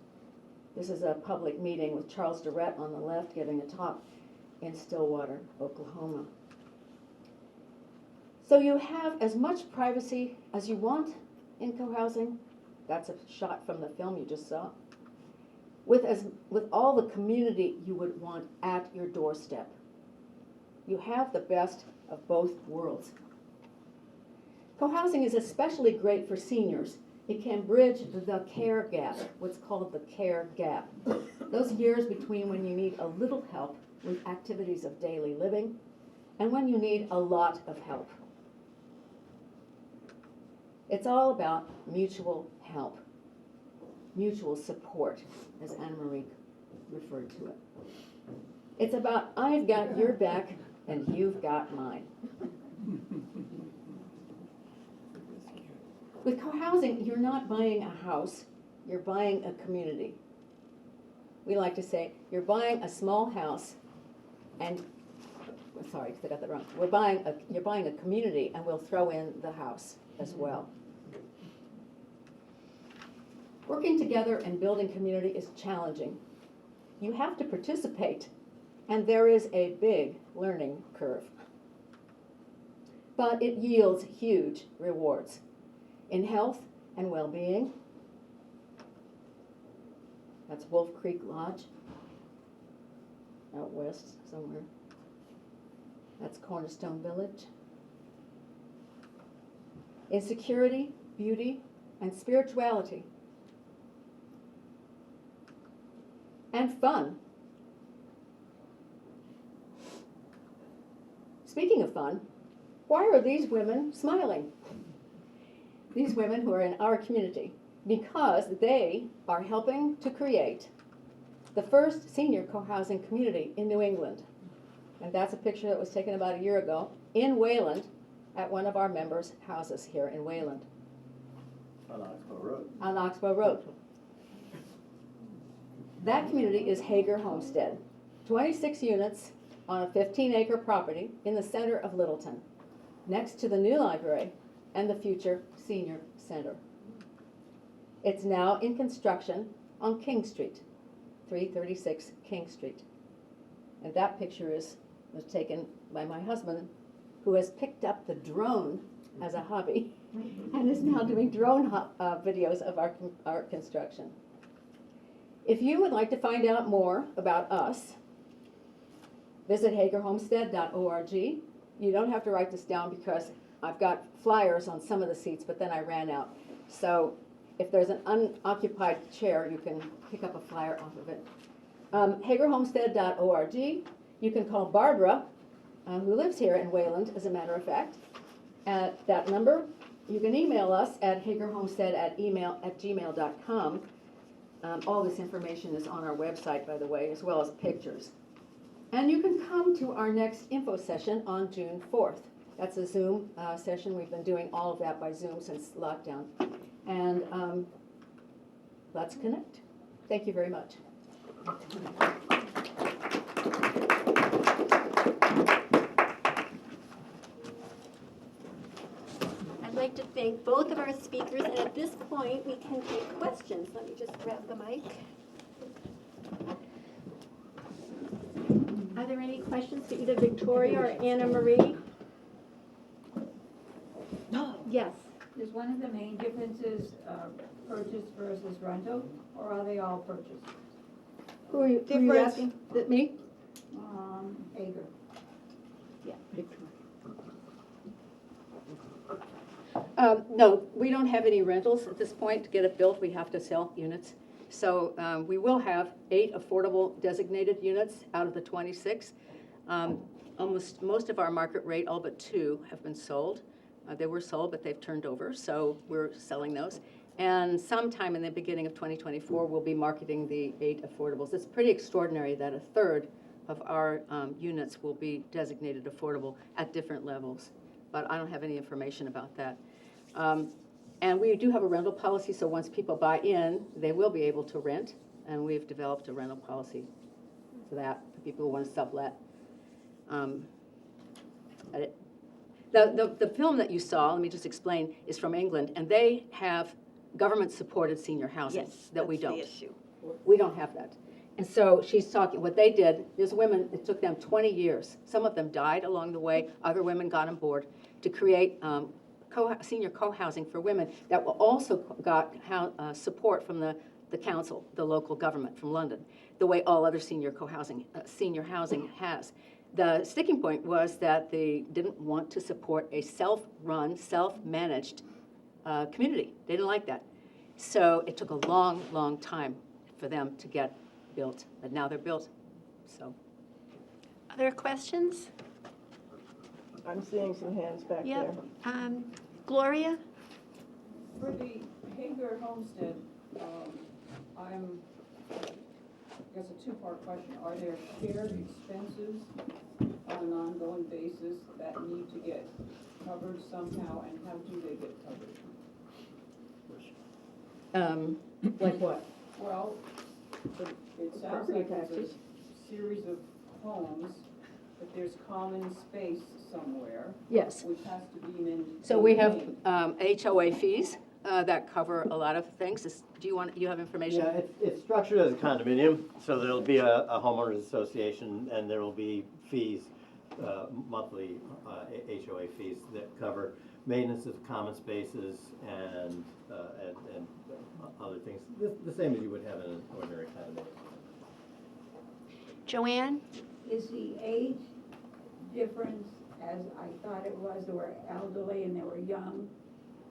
Speaker 7: This is a public meeting with Charles Durrett on the left giving a talk in Stillwater, Oklahoma. So you have as much privacy as you want in co-housing. That's a shot from the film you just saw. With all the community you would want at your doorstep. You have the best of both worlds. Co-housing is especially great for seniors. It can bridge the care gap, what's called the care gap. Those years between when you need a little help with activities of daily living and when you need a lot of help. It's all about mutual help, mutual support, as Anna Marie referred to it. It's about I've got your back and you've got mine. With co-housing, you're not buying a house, you're buying a community. We like to say, you're buying a small house and, sorry, I got that wrong. You're buying a community and we'll throw in the house as well. Working together and building community is challenging. You have to participate, and there is a big learning curve. But it yields huge rewards in health and well-being. That's Wolf Creek Lodge, out west somewhere. That's Cornerstone Village. In security, beauty, and spirituality. And fun. Speaking of fun, why are these women smiling? These women who are in our community, because they are helping to create the first senior co-housing community in New England. And that's a picture that was taken about a year ago in Wayland at one of our members' houses here in Wayland.
Speaker 8: On Oxbow Road.
Speaker 7: On Oxbow Road. That community is Hager Homestead, 26 units on a 15-acre property in the center of Littleton, next to the new library and the future senior center. It's now in construction
Speaker 17: on King Street, 336 King Street. And that picture was taken by my husband, who has picked up the drone as a hobby and is now doing drone videos of our construction. If you would like to find out more about us, visit hagerhomestead.org. You don't have to write this down because I've got flyers on some of the seats, but then I ran out. So if there's an unoccupied chair, you can pick up a flyer off of it. hagerhomestead.org. You can call Barbara, who lives here in Wayland, as a matter of fact, at that number. You can email us at hagerhomestead@gmail.com. All this information is on our website, by the way, as well as pictures. And you can come to our next info session on June 4th. That's a Zoom session. We've been doing all of that by Zoom since lockdown. And let's connect. Thank you very much.
Speaker 1: I'd like to thank both of our speakers, and at this point, we can take questions. Let me just grab the mic. Are there any questions for either Victoria or Anna Marie? No. Yes.
Speaker 18: Is one of the main differences purchase versus rental, or are they all purchase?
Speaker 17: Who are you asking? Is it me?
Speaker 18: Hager.
Speaker 17: Yeah, no, we don't have any rentals at this point. To get it built, we have to sell units. So we will have 8 affordable designated units out of the 26. Almost most of our market rate, all but 2, have been sold. They were sold, but they've turned over, so we're selling those. And sometime in the beginning of 2024, we'll be marketing the 8 affordables. It's pretty extraordinary that a third of our units will be designated affordable at different levels, but I don't have any information about that. And we do have a rental policy, so once people buy in, they will be able to rent, and we've developed a rental policy for that, for people who want to sublet. The film that you saw, let me just explain, is from England, and they have government-supported senior housing that we don't.
Speaker 6: That's the issue.
Speaker 17: We don't have that. And so she's talking, what they did, there's women, it took them 20 years. Some of them died along the way, other women got on board to create senior co-housing for women that will also got support from the council, the local government from London, the way all other senior housing has. The sticking point was that they didn't want to support a self-run, self-managed community. They didn't like that. So it took a long, long time for them to get built, but now they're built, so.
Speaker 1: Other questions?
Speaker 6: I'm seeing some hands back
Speaker 1: Yep.
Speaker 6: there.
Speaker 1: Gloria?
Speaker 19: For the Hager Homestead, I guess a two-part question. Are there shared expenses on an ongoing basis that need to get covered somehow, and how do they get covered?
Speaker 17: Like what?
Speaker 19: Well, it sounds like it's a series of homes, but there's common space somewhere.
Speaker 17: Yes.
Speaker 19: Which has to be maintained.
Speaker 17: So we have HOA fees that cover a lot of things. Do you have information?
Speaker 8: Yeah, it's structured as a condominium, so there'll be a homeowners association, and there will be fees, monthly HOA fees that cover maintenance of common spaces and other things, the same as you would have in an ordinary condominium.
Speaker 1: Joanne?
Speaker 18: Is the age difference as I thought it was? There were elderly and they were young.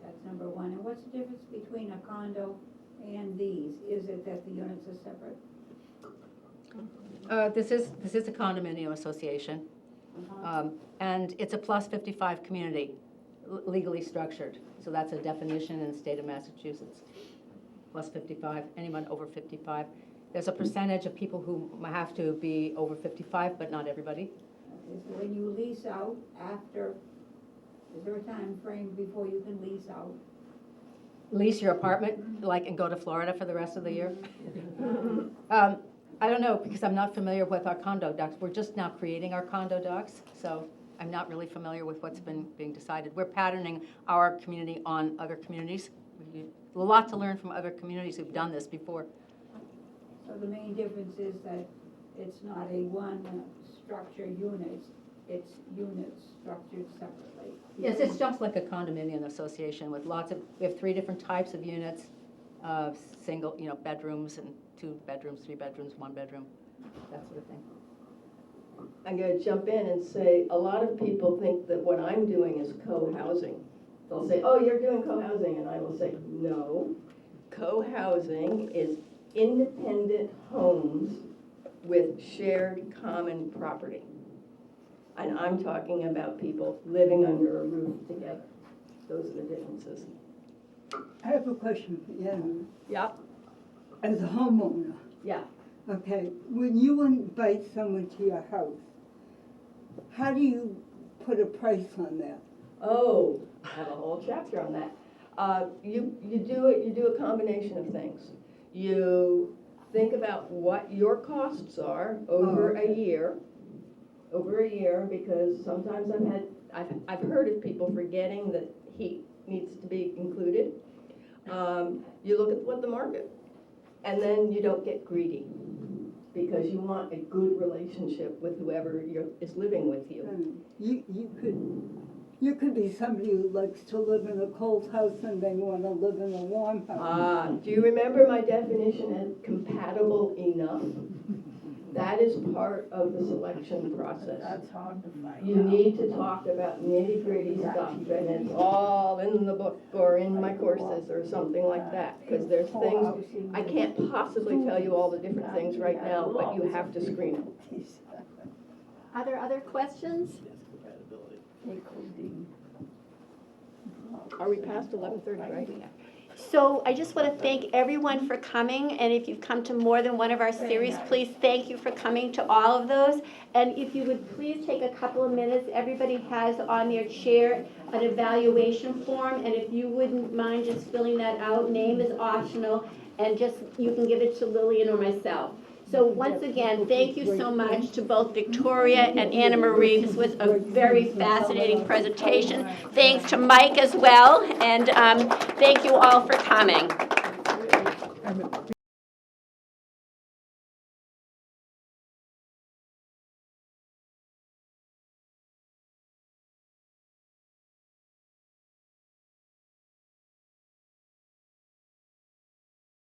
Speaker 18: That's number one. And what's the difference between a condo and these? Is it that the units are separate?
Speaker 17: This is a condominium association, and it's a plus 55 community, legally structured. So that's a definition in the state of Massachusetts. Plus 55, anyone over 55. There's a percentage of people who have to be over 55, but not everybody.
Speaker 18: Okay, so when you lease out after, is there a time frame before you can lease out?
Speaker 17: Lease your apartment, and go to Florida for the rest of the year? I don't know, because I'm not familiar with our condo docs. We're just now creating our condo docs, so I'm not really familiar with what's being decided. We're patterning our community on other communities. A lot to learn from other communities who've done this before.
Speaker 18: So the main difference is that it's not a one structure units, it's units structured separately.
Speaker 7: Yes, it's just like a condominium association with we have 3 different types of units, single, bedrooms and 2 bedrooms, 3 bedrooms, 1 bedroom, that sort of thing.
Speaker 6: I'm gonna jump in and say, a lot of people think that what I'm doing is co-housing. They'll say, oh, you're doing co-housing, and I will say, no. Co-housing is independent homes with shared common property. And I'm talking about people living under a roof together. Those are the differences.
Speaker 20: I have a question for you.
Speaker 6: Yeah.
Speaker 20: As a homeowner.
Speaker 6: Yeah.
Speaker 20: Okay, when you invite someone to your house, how do you put a price on that?
Speaker 6: Oh, I have a whole chapter on that. You do a combination of things. You think about what your costs are over a year, because sometimes I've heard of people forgetting that heat needs to be included. You look at what the market, and then you don't get greedy, because you want a good relationship with whoever is living with you.
Speaker 20: You could be somebody who likes to live in a cold house and they want to live in a warm house.
Speaker 6: Do you remember my definition as compatible enough? That is part of the selection process.
Speaker 18: That's hard to find.
Speaker 6: You need to talk about nitty-gritty stuff, and it's all in the book or in my courses or something like that, because there's things, I can't possibly tell you all the different things right now, but you have to screen them.
Speaker 1: Are there other questions?
Speaker 6: Are we past 11:30, right?
Speaker 1: So I just want to thank everyone for coming, and if you've come to more than one of our series, please thank you for coming to all of those. And if you would please take a couple of minutes, everybody has on their chair an evaluation form, and if you wouldn't mind just filling that out, name is optional, and just, you can give it to Lillian or myself. So once again, thank you so much to both Victoria and Anna Marie. This was a very fascinating presentation. Thanks to Mike as well, and thank you all for coming.